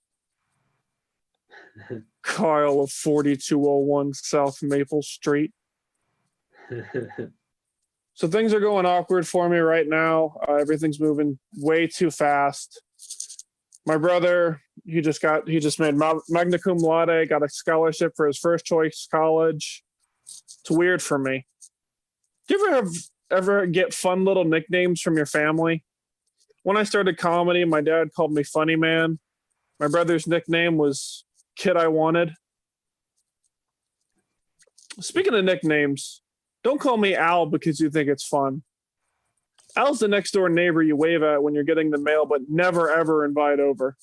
A: Kyle of 4201 South Maple Street. So things are going awkward for me right now. Everything's moving way too fast. My brother, he just made magna cum laude, got a scholarship for his first choice college. It's weird for me. Do you ever get fun little nicknames from your family? When I started comedy, my dad called me Funny Man. My brother's nickname was Kid I Wanted. Speaking of nicknames, don't call me Al because you think it's fun. Al's the next door neighbor you wave at when you're getting the mail, but never ever invite over.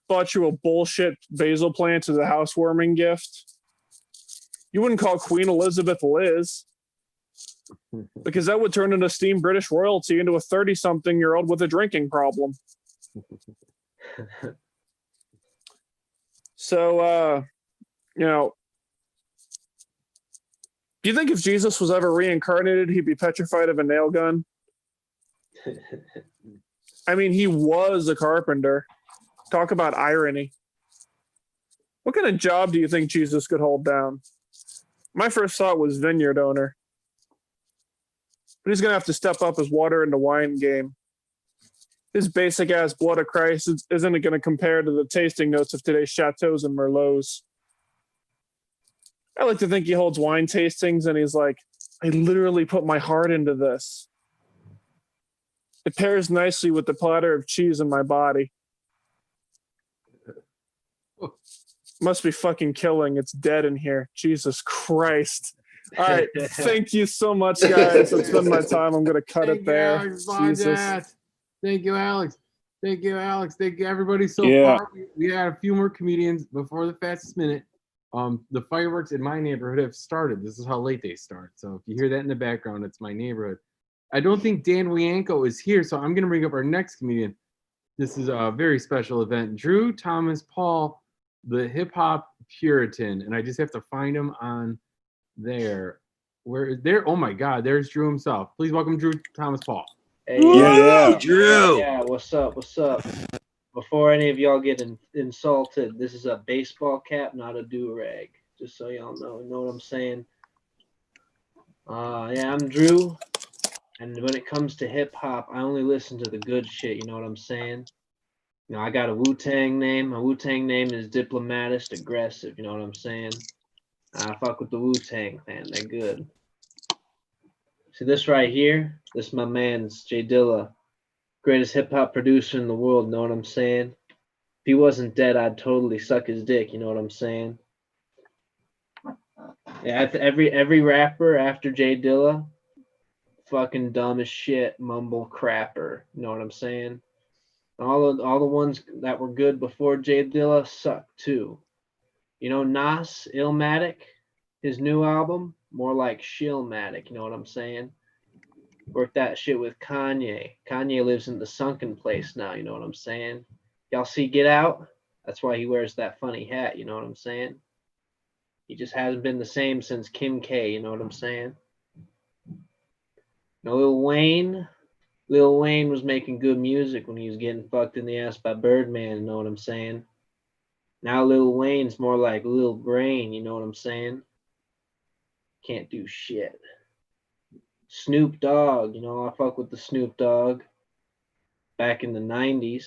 A: Bought you a bullshit basil plant as a housewarming gift. You wouldn't call Queen Elizabeth Liz, because that would turn an esteemed British royalty into a 30-something-year-old with a drinking problem. So, do you think if Jesus was ever reincarnated, he'd be petrified of a nail gun? I mean, he was a carpenter. Talk about irony. What kind of job do you think Jesus could hold down? My first thought was vineyard owner. But he's going to have to step up his water into wine game. His basic-ass blood of Christ isn't going to compare to the tasting notes of today's Chateaus and Merlots. I like to think he holds wine tastings and he's like, I literally put my heart into this. It pairs nicely with the platter of cheese in my body. Must be fucking killing. It's dead in here. Jesus Christ. All right. Thank you so much, guys. It's been my time. I'm going to cut it there. Jesus.
C: Thank you, Alex. Thank you, Alex. Thank you, everybody. So
A: Yeah.
C: far, we had a few more comedians before the fastest minute. The fireworks in my neighborhood have started. This is how late they start. So if you hear that in the background, it's my neighborhood. I don't think Dan Wianco is here, so I'm going to bring up our next comedian. This is a very special event. Drew Thomas Paul, the hip hop Puritan, and I just have to find him on there. Where is there? Oh my God, there's Drew himself. Please welcome Drew Thomas Paul.
D: Hey,
L: Yeah.
D: Drew. Yeah, what's up? What's up? Before any of y'all get insulted, this is a baseball cap, not a do-rag. Just so y'all know. You know what I'm saying? Yeah, I'm Drew. And when it comes to hip hop, I only listen to the good shit. You know what I'm saying? You know, I got a Wu-Tang name. My Wu-Tang name is Diplomatist Aggressive. You know what I'm saying? I fuck with the Wu-Tang, man. They're good. See this right here? This is my man's Jay Dilla. Greatest hip hop producer in the world. Know what I'm saying? If he wasn't dead, I'd totally suck his dick. You know what I'm saying? Yeah, every rapper after Jay Dilla, fucking dumb as shit, mumble crapper. You know what I'm saying? All the ones that were good before Jay Dilla suck too. You know, Nas, Illmatic, his new album, more like Shillmatic. You know what I'm saying? Work that shit with Kanye. Kanye lives in the sunken place now. You know what I'm saying? Y'all see Get Out? That's why he wears that funny hat. You know what I'm saying? He just hasn't been the same since Kim K. You know what I'm saying? Now, Lil Wayne was making good music when he was getting fucked in the ass by Birdman. You know what I'm saying? Now Lil Wayne's more like Lil Brain. You know what I'm saying? Can't do shit. Snoop Dogg, you know, I fuck with the Snoop Dogg. Back in the 90s,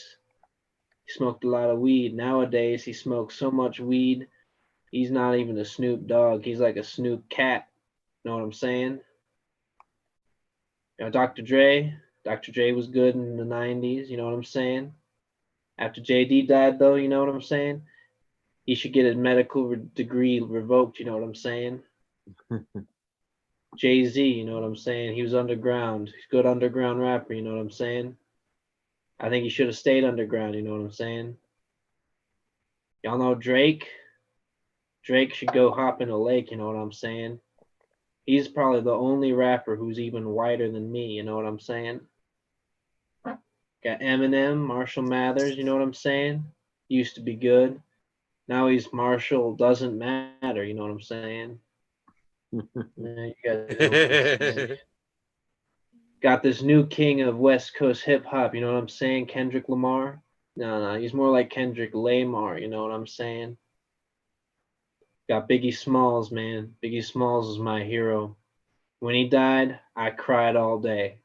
D: he smoked a lot of weed. Nowadays, he smokes so much weed, he's not even a Snoop Dogg. He's like a Snoop Cat. You know what I'm saying? You know, Dr. Dre was good in the 90s. You know what I'm saying? After JD died, though, you know what I'm saying? He should get his medical degree revoked. You know what I'm saying? Jay-Z, you know what I'm saying? He was underground. He's a good underground rapper, you know what I'm saying? I think he should have stayed underground, you know what I'm saying? Y'all know Drake? Drake should go hop in a lake, you know what I'm saying? He's probably the only rapper who's even whiter than me, you know what I'm saying? Got Eminem, Marshall Mathers, you know what I'm saying? Used to be good. Now he's Marshall doesn't matter, you know what I'm saying? You guys got this new king of West Coast hip hop, you know what I'm saying? Kendrick Lamar. No, he's more like Kendrick Lamar, you know what I'm saying? Got Biggie Smalls, man. Biggie Smalls is my hero. When he died, I cried all day.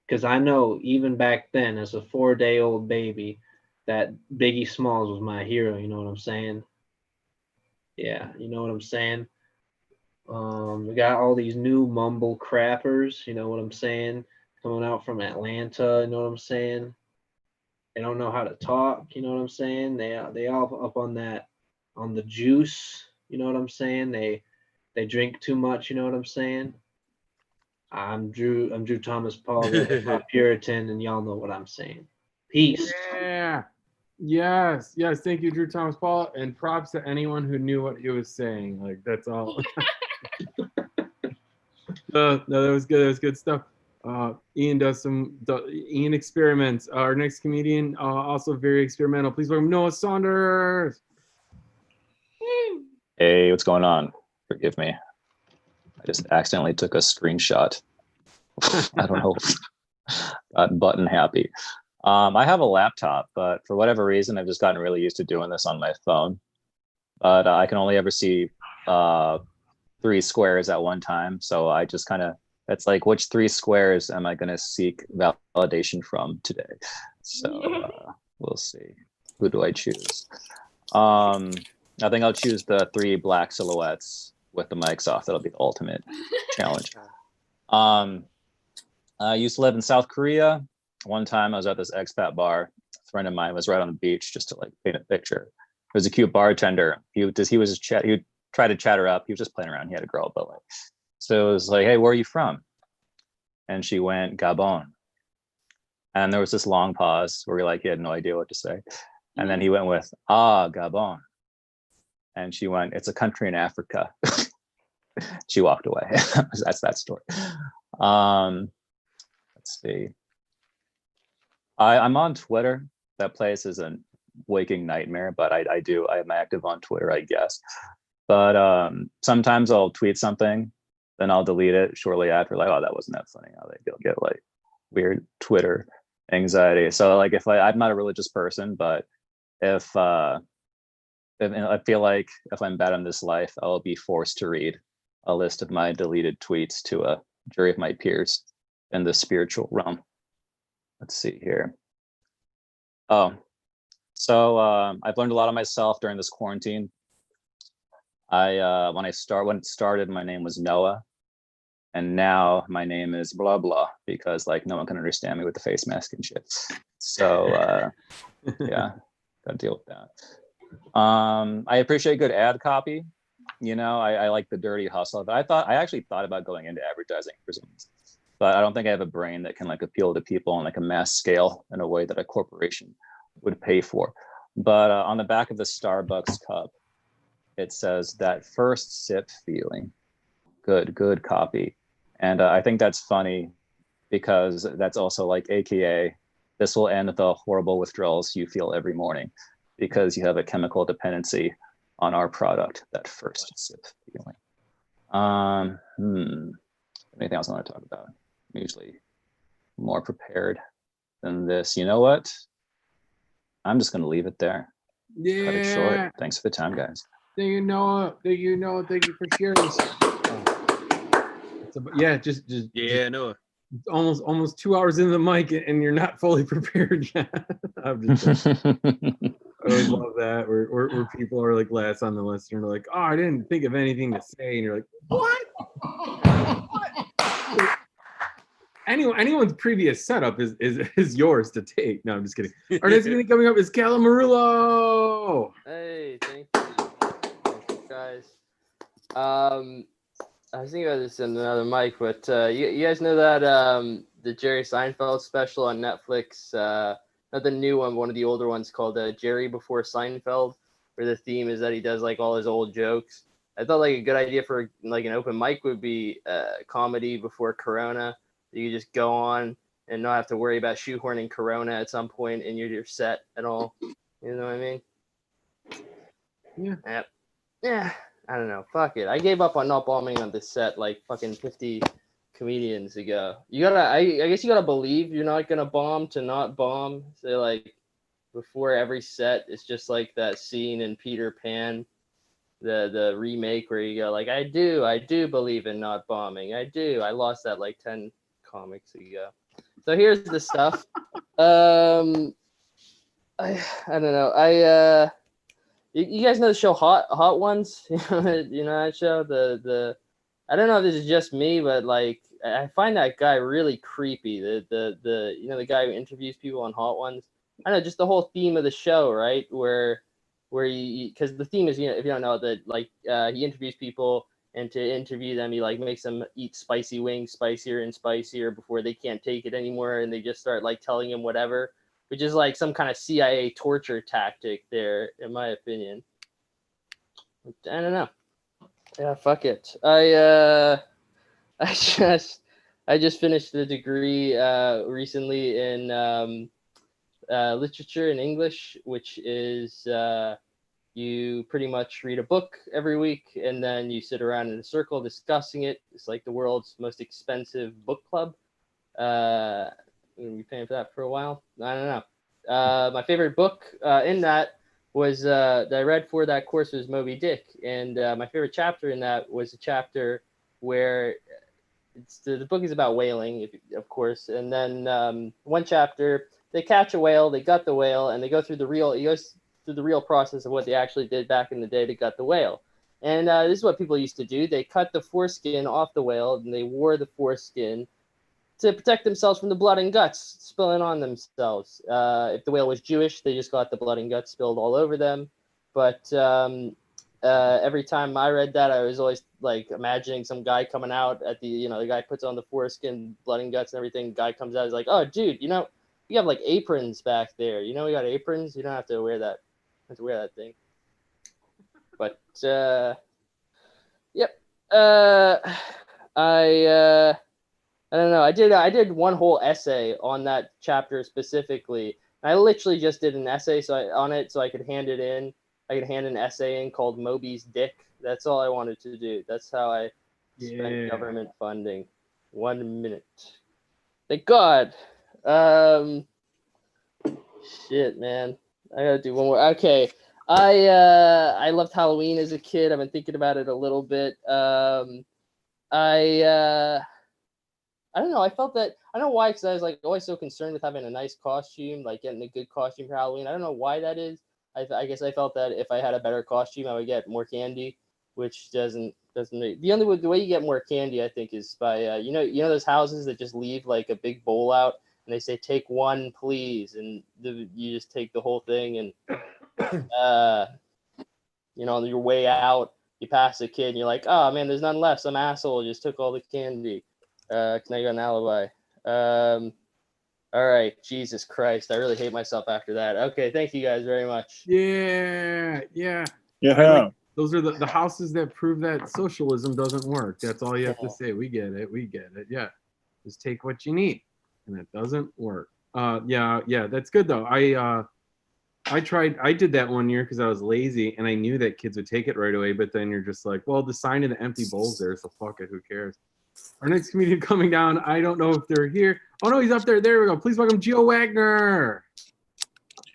D: Because I know even back then, as a 4-day-old baby, that Biggie Smalls was my hero, you know what I'm saying? Yeah, you know what I'm saying? We got all these new mumble crappers, you know what I'm saying, coming out from Atlanta, you know what I'm saying? They don't know how to talk, you know what I'm saying? They all up on the juice, you know what I'm saying? They drink too much, you know what I'm saying? I'm Drew Thomas Paul, the Puritan, and y'all know what I'm saying. Peace.
C: Yeah. Yes. Thank you, Drew Thomas Paul, and props to anyone who knew what he was saying. Like, that's all. No, that was good. That was good stuff. Ian Ian experiments. Our next comedian, also very experimental. Please welcome Noah Saunders.
V: Hey, what's going on? Forgive me. I just accidentally took a screenshot. I don't know. Got button happy. I have a laptop, but for whatever reason, I've just gotten really used to doing this on my phone. But I can only ever see 3 squares at one time. So I just kind of, that's like, which 3 squares am I going to seek validation from today? So we'll see. Who do I choose? I think I'll choose the 3 black silhouettes with the mics off. That'll be the ultimate challenge. I used to live in South Korea. One time I was at this expat bar. A friend of mine was right on the beach just to like paint a picture. There was a cute bartender. He would try to chat her up. He was just playing around. He had a girl, but like, so it was like, hey, where are you from? And she went, Gabon. And there was this long pause where he had no idea what to say. And then he went with, Gabon. And she went, it's a country in Africa. She walked away. That's that story. Let's see. I'm on Twitter. That place is a waking nightmare, but I am active on Twitter, I guess. But sometimes I'll tweet something, then I'll delete it shortly after, like, oh, that wasn't that funny. I'll get like weird Twitter anxiety. So like I'm not a religious person, but if I feel like if I'm bad in this life, I'll be forced to read a list of my deleted tweets to a jury of my peers in the spiritual realm. Let's see here. Oh, so I've learned a lot of myself during this quarantine. When it started, my name was Noah, and now my name is blah blah because like no one can understand me with the face mask and shit. So yeah, gotta deal with that. I appreciate good ad copy. I like the dirty hustle, but I actually thought about going into advertising for some reason, but I don't think I have a brain that can like appeal to people on like a mass scale in a way that a corporation would pay for. But on the back of the Starbucks cup, it says that first sip feeling. Good copy. And I think that's funny because that's also like AKA this will end the horrible withdrawals you feel every morning because you have a chemical dependency on our product, that first sip feeling. Anything else I want to talk about? I'm usually more prepared than this. You know what? I'm just going to leave it there.
E: Yeah.
V: Cut it short. Thanks for the time, guys.
E: Thank you, Noah. Thank you for sharing.
C: Just
E: Noah.
C: Almost 2 hours into the mic and you're not fully prepared yet. I'm just I always love that where people are like last on the list and they're like, oh, I didn't think of anything to say, and you're like, what? Anyone's previous setup is yours to take. No, I'm just kidding. Our next meeting coming up is Callum Marullo.
H: Hey, thank you guys. I was thinking about this in another mic, but you guys know that the Jerry Seinfeld special on Netflix, not the new one of the older ones called Jerry Before Seinfeld, where the theme is that he does like all his old jokes. I thought like a good idea for like an open mic would be comedy before Corona. You could just go on and not have to worry about shoehorning Corona at some point in your set at all. You know what I mean?
C: Yeah.
H: Yeah. I don't know. Fuck it. I gave up on not bombing on this set like fucking 50 comedians ago. I guess you gotta believe you're not gonna bomb to not bomb. So like before every set, it's just like that scene in Peter Pan, the remake where you go like, I do believe in not bombing. I do. I lost that like 10 comics ago. So here's the stuff. I don't know. You guys know the show Hot Ones? You know that show? The I don't know if this is just me, but like I find that guy really creepy. The guy who interviews people on Hot Ones. I don't know, just the whole theme of the show, right? Where because the theme is, if you don't know that, like he interviews people, and to interview them, he like makes them eat spicy wings, spicier and spicier before they can't take it anymore, and they just start like telling him whatever. Which is like some kind of CIA torture tactic there, in my opinion. I don't know. Yeah, fuck it. I just finished the degree recently in literature in English, which is you pretty much read a book every week and then you sit around in a circle discussing it. It's like the world's most expensive book club. We'll be paying for that for a while. I don't know. My favorite book in that was that I read for that course was Moby Dick, and my favorite chapter in that was a chapter where the book is about whaling, of course, and then one chapter they catch a whale, they gut the whale, and they go through the real process of what they actually did back in the day to gut the whale. And this is what people used to do. They cut the foreskin off the whale and they wore the foreskin to protect themselves from the blood and guts spilling on themselves. If the whale was Jewish, they just got the blood and guts spilled all over them. But every time I read that, I was always like imagining some guy coming out at the guy puts on the foreskin, blood and guts and everything. Guy comes out, he's like, "Oh, dude, you have like aprons back there. We got aprons. You don't have to wear that. Thing." But yep. I don't know. I did one whole essay on that chapter specifically. I literally just did an essay on it so I could hand it in. I could hand an essay in called Moby's Dick. That's all I wanted to do. That's how I spent government funding. 1 minute. Thank God. Shit, man. I gotta do one more. Okay. I loved Halloween as a kid. I've been thinking about it a little bit. I don't know. I felt that, I don't know why, because I was like always so concerned with having a nice costume, like getting a good costume for Halloween. I don't know why that is. I guess I felt that if I had a better costume, I would get more candy, which doesn't make, the way you get more candy, I think, is by you know those houses that just leave like a big bowl out and they say take one please, and you just take the whole thing, and on your way out you pass a kid and you're like, oh man, there's none left. Some asshole just took all the candy. Can I get an alibi? All right. Jesus Christ. I really hate myself after that. Okay. Thank you guys very much.
C: Yeah. Those are the houses that prove that socialism doesn't work. That's all you have to say. We get it. Yeah. Just take what you need. And it doesn't work. Yeah. That's good though. I did that one year because I was lazy and I knew that kids would take it right away, but then you're just like, well, the sign of the empty bowl's there, so fuck it, who cares? Our next comedian coming down, I don't know if they're here. Oh no, he's up there. There we go. Please welcome Gio Wagner.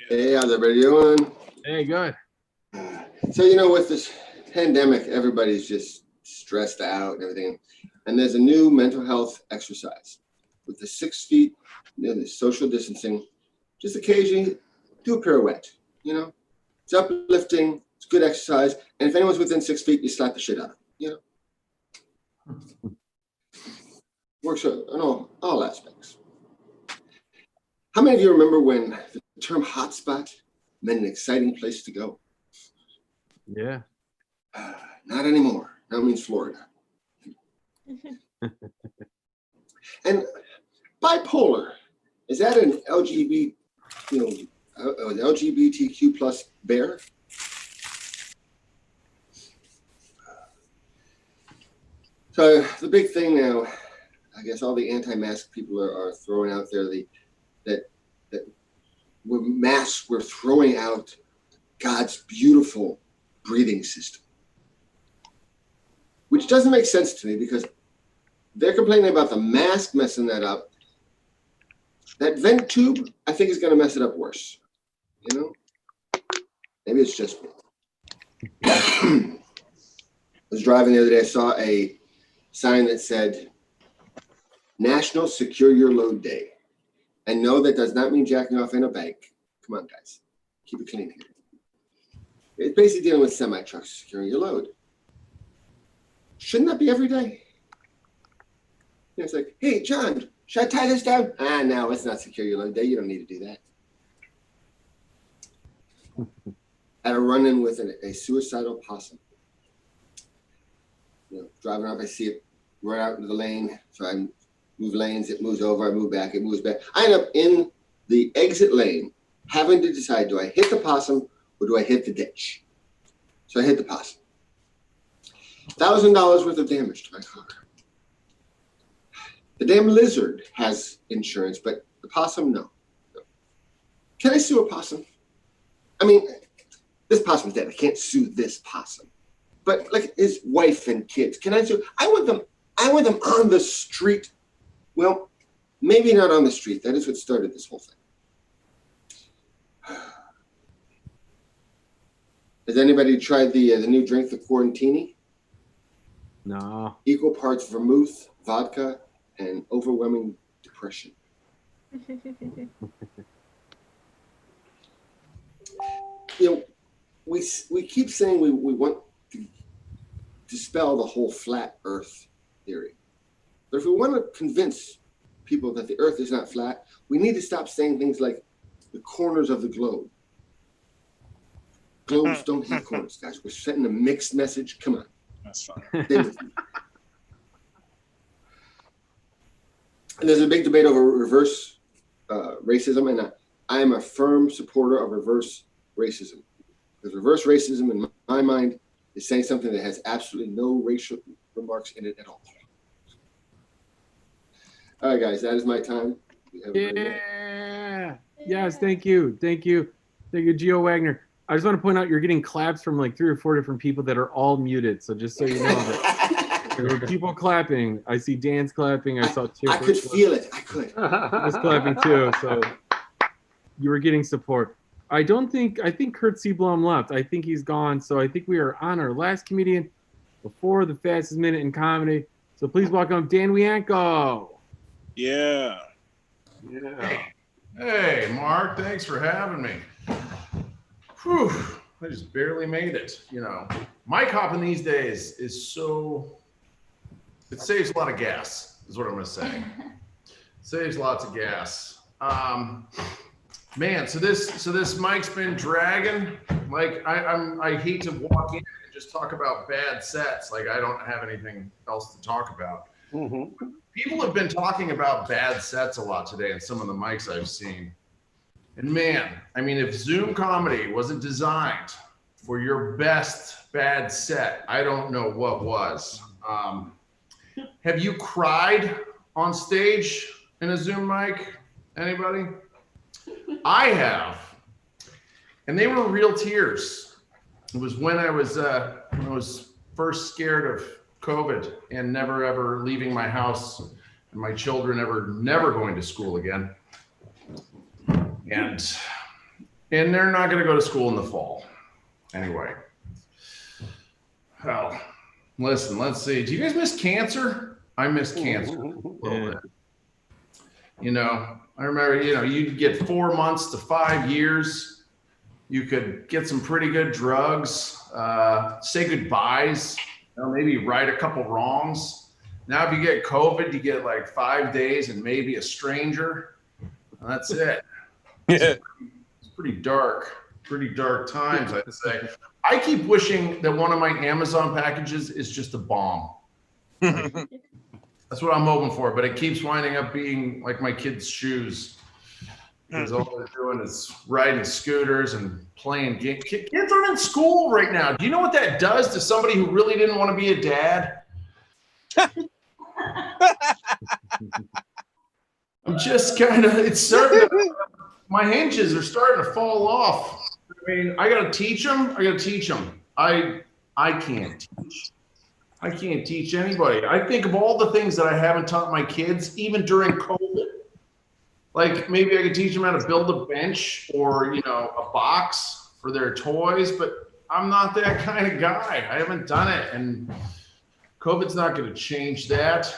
B: Hey, how's everybody doing?
C: Hey, good.
B: So, with this pandemic, everybody's just stressed out and everything. And there's a new mental health exercise with the 6 feet, the social distancing. Just occasionally do a pirouette, It's uplifting, it's good exercise. And if anyone's within 6 feet, you slap the shit out of them, Works on all aspects. How many of you remember when the term hotspot meant an exciting place to go?
C: Yeah.
B: Not anymore. Now it means Florida. And bipolar, is that an LGBTQ plus bear? So the big thing now, I guess all the anti-mask people are throwing out there that we're throwing out God's beautiful breathing system, which doesn't make sense to me because they're complaining about the mask messing that up. That vent tube, I think, is going to mess it up worse. Maybe it's just me. I was driving the other day. I saw a sign that said National Secure Your Load Day. And no, that does not mean jacking off in a bank. Come on, guys. Keep it clean here. It's basically dealing with semi-trucks securing your load. Shouldn't that be every day? It's like, hey, John, should I tie this down? No, it's not Secure Your Load Day. You don't need to do that. Had a run-in with a suicidal possum. Driving off, I see it run out into the lane. So I move lanes, it moves over, I move back, it moves back. I end up in the exit lane, having to decide, do I hit the possum or do I hit the ditch? So I hit the possum. $1,000 worth of damage to my car. The damn lizard has insurance, but the possum, no. Can I sue a possum? I mean, this possum's dead. I can't sue this possum. But like his wife and kids, can I sue? I want them on the street. Well, maybe not on the street. That is what started this whole thing. Has anybody tried the new drink, the Quarantini?
C: No.
B: Equal parts vermouth, vodka, and overwhelming depression. We keep saying we want dispel the whole flat Earth theory. But if we want to convince people that the Earth is not flat, we need to stop saying things like the corners of the globe. Globes don't have corners, guys. We're sending a mixed message. Come on.
M: That's fine.
B: And there's a big debate over reverse racism, and I am a firm supporter of reverse racism. Because reverse racism, in my mind, is saying something that has absolutely no racial remarks in it at all. All right, guys, that is my time. You have a great night.
C: Yeah. Yes, thank you. Thank you. Thank you, Gio Wagner. I just want to point out you're getting claps from like 3 or 4 different people that are all muted. So just so you know that there were people clapping. I see Dan's clapping. I saw Chipper.
B: I could feel it. I could.
C: I was clapping too. So you were getting support. I think Kurt Seablom left. I think he's gone. So I think we are on our last comedian before the fastest minute in comedy. So please welcome Dan Wianco.
L: Yeah.
F: Yeah. Hey, Mark, thanks for having me. Whew, I just barely made it. You know, mic hopping these days is so, it saves a lot of gas, is what I'm going to say. Saves lots of gas. Man, so this mic's been dragging. Like I hate to walk in and just talk about bad sets. Like I don't have anything else to talk about. People have been talking about bad sets a lot today in some of the mics I've seen. And man, I mean, if Zoom comedy wasn't designed for your best bad set, I don't know what was. Have you cried on stage in a Zoom mic? Anybody? I have. And they were real tears. It was when I was first scared of COVID and never ever leaving my house and my children never going to school again. And they're not going to go to school in the fall. Anyway. Well, listen, let's see. Do you guys miss cancer? I miss cancer a little bit. You know, I remember, you know, you'd get 4 months to 5 years. You could get some pretty good drugs, say goodbyes, you know, maybe right a couple wrongs. Now, if you get COVID, you get like 5 days and maybe a stranger. That's it. It's pretty dark times, I'd say. I keep wishing that one of my Amazon packages is just a bomb. That's what I'm hoping for, but it keeps winding up being like my kids' shoes. Because all they're doing is riding scooters and playing games. Kids aren't in school right now. Do you know what that does to somebody who really didn't want to be a dad? I'm just kind of, it's starting to, my hinges are starting to fall off. I mean, I got to teach them. I can't teach. I can't teach anybody. I think of all the things that I haven't taught my kids, even during COVID. Like maybe I could teach them how to build a bench or, you know, a box for their toys, but I'm not that kind of guy. I haven't done it, and COVID's not going to change that.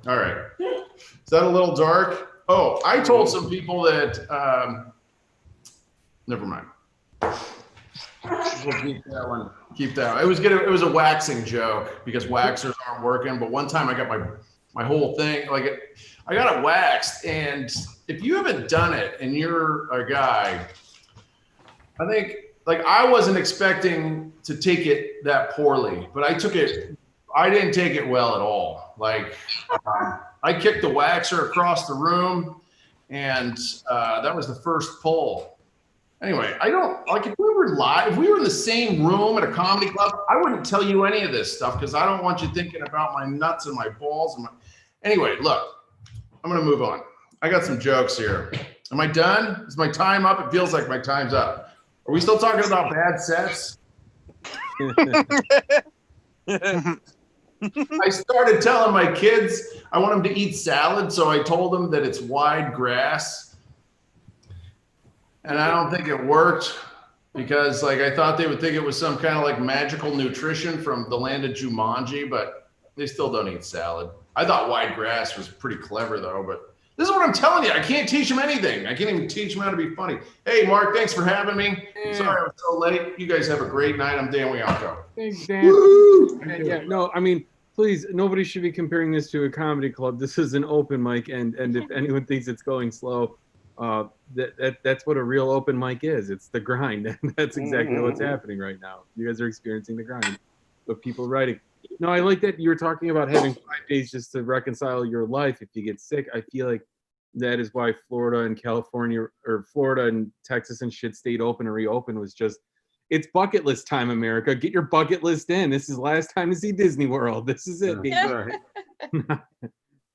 F: All right. Is that a little dark? Oh, I told some people that, never mind. We'll keep that one. Keep that. It was a waxing joke because waxers aren't working. But one time I got my whole thing, like I got it waxed. And if you haven't done it and you're a guy, I think like I wasn't expecting to take it that poorly, but I didn't take it well at all. Like I kicked the waxer across the room, and that was the first pull. Anyway, I don't like if we were live, if we were in the same room at a comedy club, I wouldn't tell you any of this stuff because I don't want you thinking about my nuts and my balls. Anyway, look, I'm going to move on. I got some jokes here. Am I done? Is my time up? It feels like my time's up. Are we still talking about bad sets? I started telling my kids I want them to eat salad, so I told them that it's wide grass. And I don't think it worked because like I thought they would think it was some kind of like magical nutrition from the land of Jumanji, but they still don't eat salad. I thought wide grass was pretty clever though, but This is what I'm telling you. I can't teach him anything. I can't even teach him how to be funny. Hey, Mark, thanks for having me. Sorry I was so late. You guys have a great night. I'm Dan Wialko.
C: Thanks, Dan. Yeah, no, I mean, please, nobody should be comparing this to a comedy club. This is an open mic, and if anyone thinks it's going slow, that's what a real open mic is. It's the grind, and that's exactly what's happening right now. You guys are experiencing the grind of people writing. No, I like that you were talking about having 5 days just to reconcile your life if you get sick. I feel like that is why Florida and California, or Florida and Texas and shit stayed open or reopened, was just, it's bucket list time, America. Get your bucket list in. This is last time to see Disney World. This is it, baby.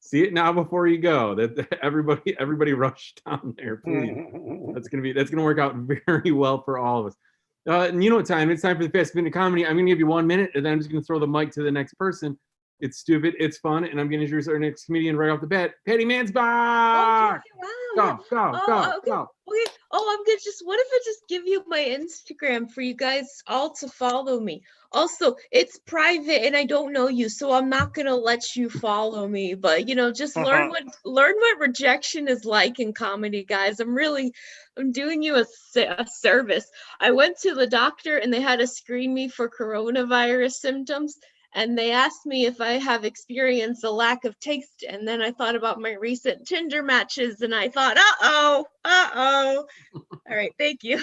C: See it now before you go. That everybody rush down there, please. That's gonna work out very well for all of us. And you know what time? It's time for the Fast Minute Comedy. I'm gonna give you 1 minute, and then I'm just gonna throw the mic to the next person. It's stupid, it's fun, and I'm gonna introduce our next comedian right off the bat. Patty Mansbach. Go.
K: Okay. Oh, I'm gonna what if I just give you my Instagram for you guys all to follow me? Also, it's private and I don't know you, so I'm not gonna let you follow me. But just learn what rejection is like in comedy, guys. I'm doing you a service. I went to the doctor and they had to screen me for coronavirus symptoms. And they asked me if I have experienced a lack of taste. And then I thought about my recent Tinder matches and I thought, uh-oh. All right, thank you.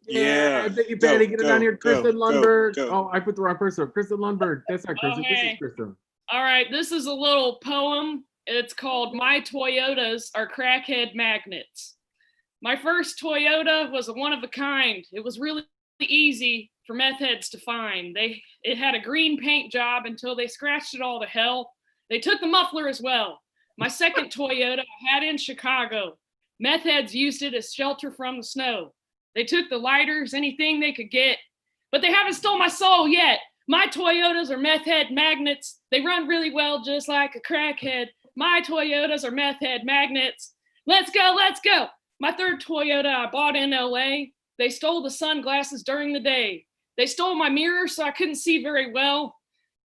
C: Yeah. Thank you, Patty. Get it down here. Kristen Lundberg. Oh, I put the wrong person up. Kristen Lundberg. That's not Kristen. This is Kristen.
I: All right, this is a little poem. It's called My Toyotas Are Crackhead Magnets. My first Toyota was a one of a kind. It was really easy for meth heads to find. It had a green paint job until they scratched it all to hell. They took the muffler as well. My second Toyota I had in Chicago. Meth heads used it as shelter from the snow. They took the lighters, anything they could get, but they haven't stole my soul yet. My Toyotas are meth head magnets. They run really well just like a crackhead. My Toyotas are meth head magnets. Let's go. My third Toyota I bought in LA. They stole the sunglasses during the day. They stole my mirror so I couldn't see very well,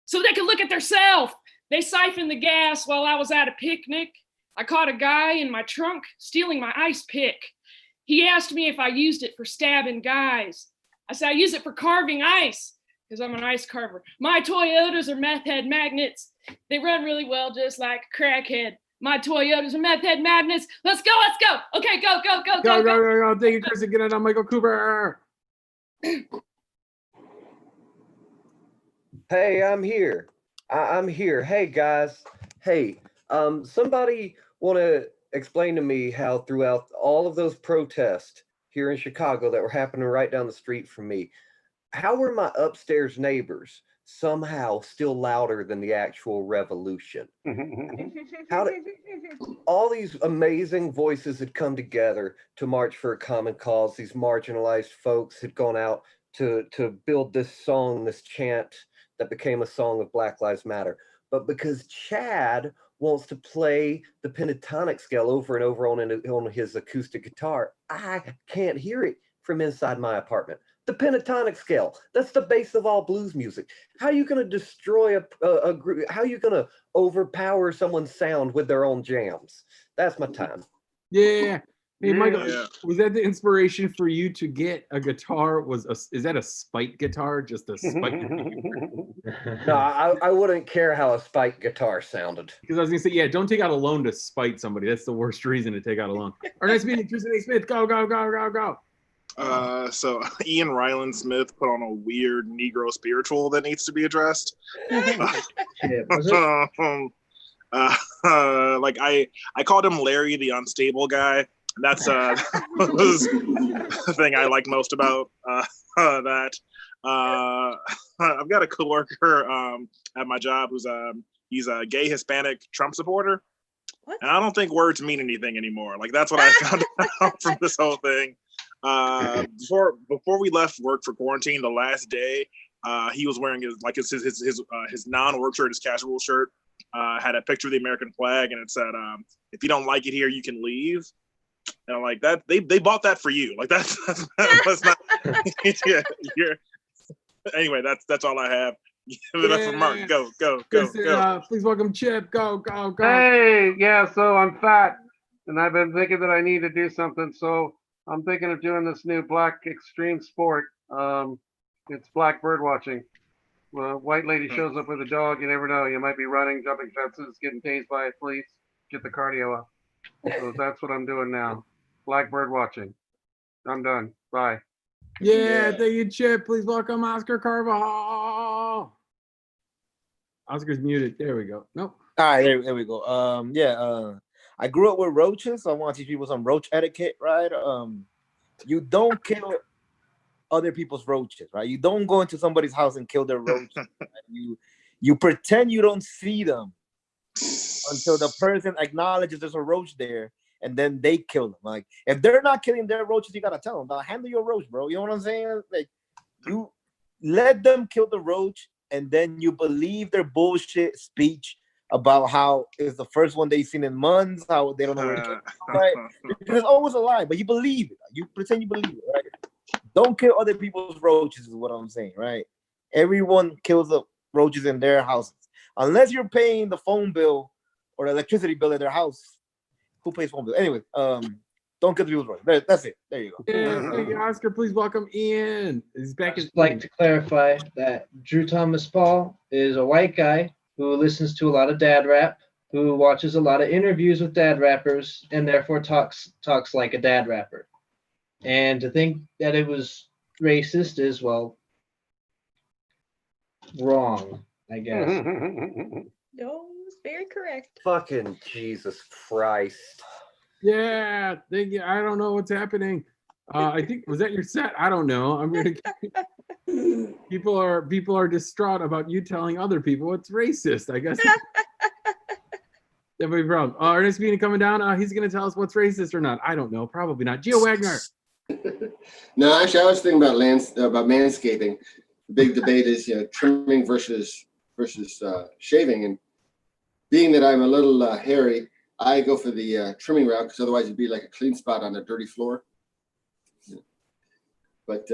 I: so they could look at themselves. They siphoned the gas while I was at a picnic. I caught a guy in my trunk stealing my ice pick. He asked me if I used it for stabbing guys. I said I use it for carving ice because I'm an ice carver. My Toyotas are meth head magnets. They run really well just like a crackhead. My Toyotas are meth head magnets. Let's go. Okay, go.
C: Go. Thank you, Kristen. Get it on Michael Cooper.
N: Hey, I'm here. I'm here. Hey, guys. Hey, somebody want to explain to me how throughout all of those protests here in Chicago that were happening right down the street from me, how were my upstairs neighbors somehow still louder than the actual revolution? How did all these amazing voices had come together to march for a common cause? These marginalized folks had gone out to build this song, this chant that became a song of Black Lives Matter. But because Chad wants to play the pentatonic scale over and over on his acoustic guitar, I can't hear it from inside my apartment. The pentatonic scale, that's the base of all blues music. How are you going to destroy a group? How are you going to overpower someone's sound with their own jams? That's my time.
C: Yeah. Hey, Michael, was that the inspiration for you to get a guitar? Is that a spike guitar? Just a spike?
N: No, I wouldn't care how a spike guitar sounded.
C: Because I was going to say, don't take out a loan to spite somebody. That's the worst reason to take out a loan. Our next meeting, Tristan A. Smith. Go.
W: So Ian Ryland Smith put on a weird Negro spiritual that needs to be addressed. Like I called him Larry the Unstable Guy. That's the thing I like most about that. I've got a coworker at my job who's he's a gay Hispanic Trump supporter. What? And I don't think words mean anything anymore. Like that's what I found out from this whole thing. Before we left work for quarantine, the last day, he was wearing his non-work shirt, his casual shirt, had a picture of the American flag, and it said, "If you don't like it here, you can leave." And I'm like, that they bought that for you. Like that's not. Yeah. Anyway, that's all I have. Give it up for Mark. Go, go, go,
C: Listen,
W: go.
C: please welcome Chip. Go, go, go.
S: Hey, yeah, so I'm fat and I've been thinking that I need to do something. So I'm thinking of doing this new black extreme sport. It's black bird watching. White lady shows up with a dog. You never know. You might be running, jumping fences, getting tased by a police. Get the cardio up. So that's what I'm doing now. Black bird watching. I'm done. Bye.
C: Yeah, thank you, Chip. Please welcome Oscar Carvajal. Oscar's muted. There we go. Nope.
T: All right, there we go. I grew up with roaches, so I want to teach people some roach etiquette, right? You don't kill other people's roaches, right? You don't go into somebody's house and kill their roaches. Right? You pretend you don't see them until the person acknowledges there's a roach there, and then they kill them. Like, if they're not killing their roaches, you gotta tell them, "Now handle your roach, bro." You know what I'm saying? Like, you let them kill the roach, and then you believe their bullshit speech about how it's the first one they've seen in months, how they don't know where it came from, right? Because it's always a lie, but you believe it. You pretend you believe it, right? Don't kill other people's roaches is what I'm saying, right? Everyone kills the roaches in their houses. Unless you're paying the phone bill or the electricity bill at their house. Who pays phone bill? Anyway, don't kill the people's roaches. That's it. There you go.
C: Yeah, thank you, Oscar. Please welcome Ian. He's back.
D: I'd like to clarify that Drew Thomas Paul is a white guy who listens to a lot of dad rap, who watches a lot of interviews with dad rappers, and therefore talks like a dad rapper. And to think that it was racist is, well, wrong, I guess.
K: No, it's very correct.
N: Fucking Jesus Christ.
C: Yeah, thank you. I don't know what's happening. I think, was that your set? I don't know. I'm gonna. People are distraught about you telling other people it's racist. I guess. That would be wrong. Ernest Beanie coming down. He's gonna tell us what's racist or not. I don't know. Probably not. Gio Wagner.
B: No, actually, I was thinking about manscaping. The big debate is, trimming versus shaving. And being that I'm a little hairy, I go for the trimming route because otherwise it'd be like a clean spot on a dirty floor. But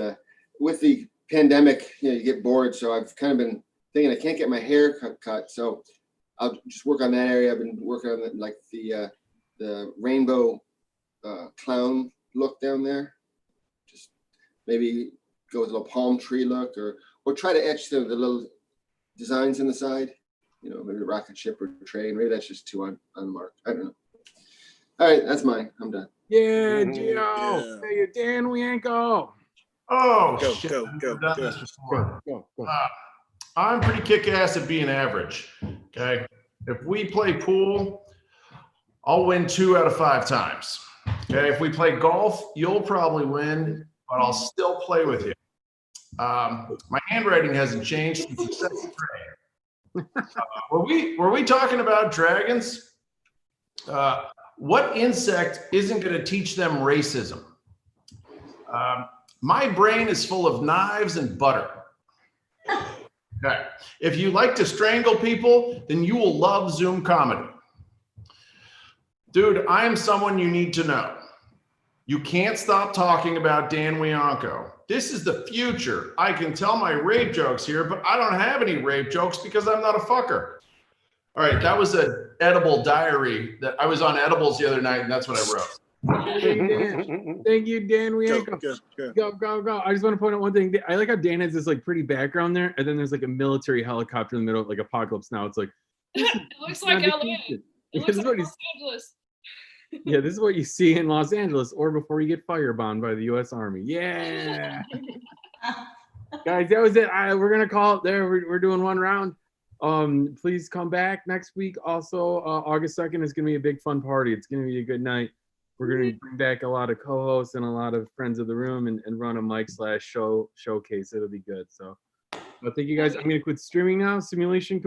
B: with the pandemic, you get bored. So I've kind of been thinking I can't get my hair cut. So I'll just work on that area. I've been working on the rainbow clown look down there. Just maybe go with a little palm tree look, or try to etch the little designs in the side. Maybe a rocket ship or a train. Maybe that's just too on the mark. I don't know. All right, that's mine. I'm done.
C: Yeah, Gio. Hey, you're Dan Wianco.
F: Oh,
W: Go,
F: shit.
W: go, go,
F: I've done
W: go.
F: this before.
C: Go.
F: I'm pretty kick-ass at being average. Okay. If we play pool, I'll win 2 out of 5 times. Okay. If we play golf, you'll probably win, but I'll still play with you. My handwriting hasn't changed since the 7th grade. Were we talking about dragons? What insect isn't going to teach them racism? My brain is full of knives and butter. Okay. If you like to strangle people, then you will love Zoom comedy. Dude, I am someone you need to know. You can't stop talking about Dan Wianco. This is the future. I can tell my rape jokes here, but I don't have any rape jokes because I'm not a fucker. All right, that was an edible diary that I was on edibles the other night, and that's what I wrote.
C: Thank you, Dan Wianco. Go. I just want to point out one thing. I like how Dan has this pretty background there, and then there's a military helicopter in the middle of Apocalypse Now. It's like
I: It looks like LA. It looks like Los Angeles.
C: Yeah, this is what you see in Los Angeles or before you get firebombed by the U.S. Army. Yeah. Guys, that was it. We're going to call it there. We're doing one round. Please come back next week. Also, August 2nd is going to be a big fun party. It's going to be a good night. We're going to bring back a lot of co-hosts and a lot of friends of the room and run a mic/show showcase. It'll be good. So, thank you guys. I'm going to quit streaming now. Simulation complete.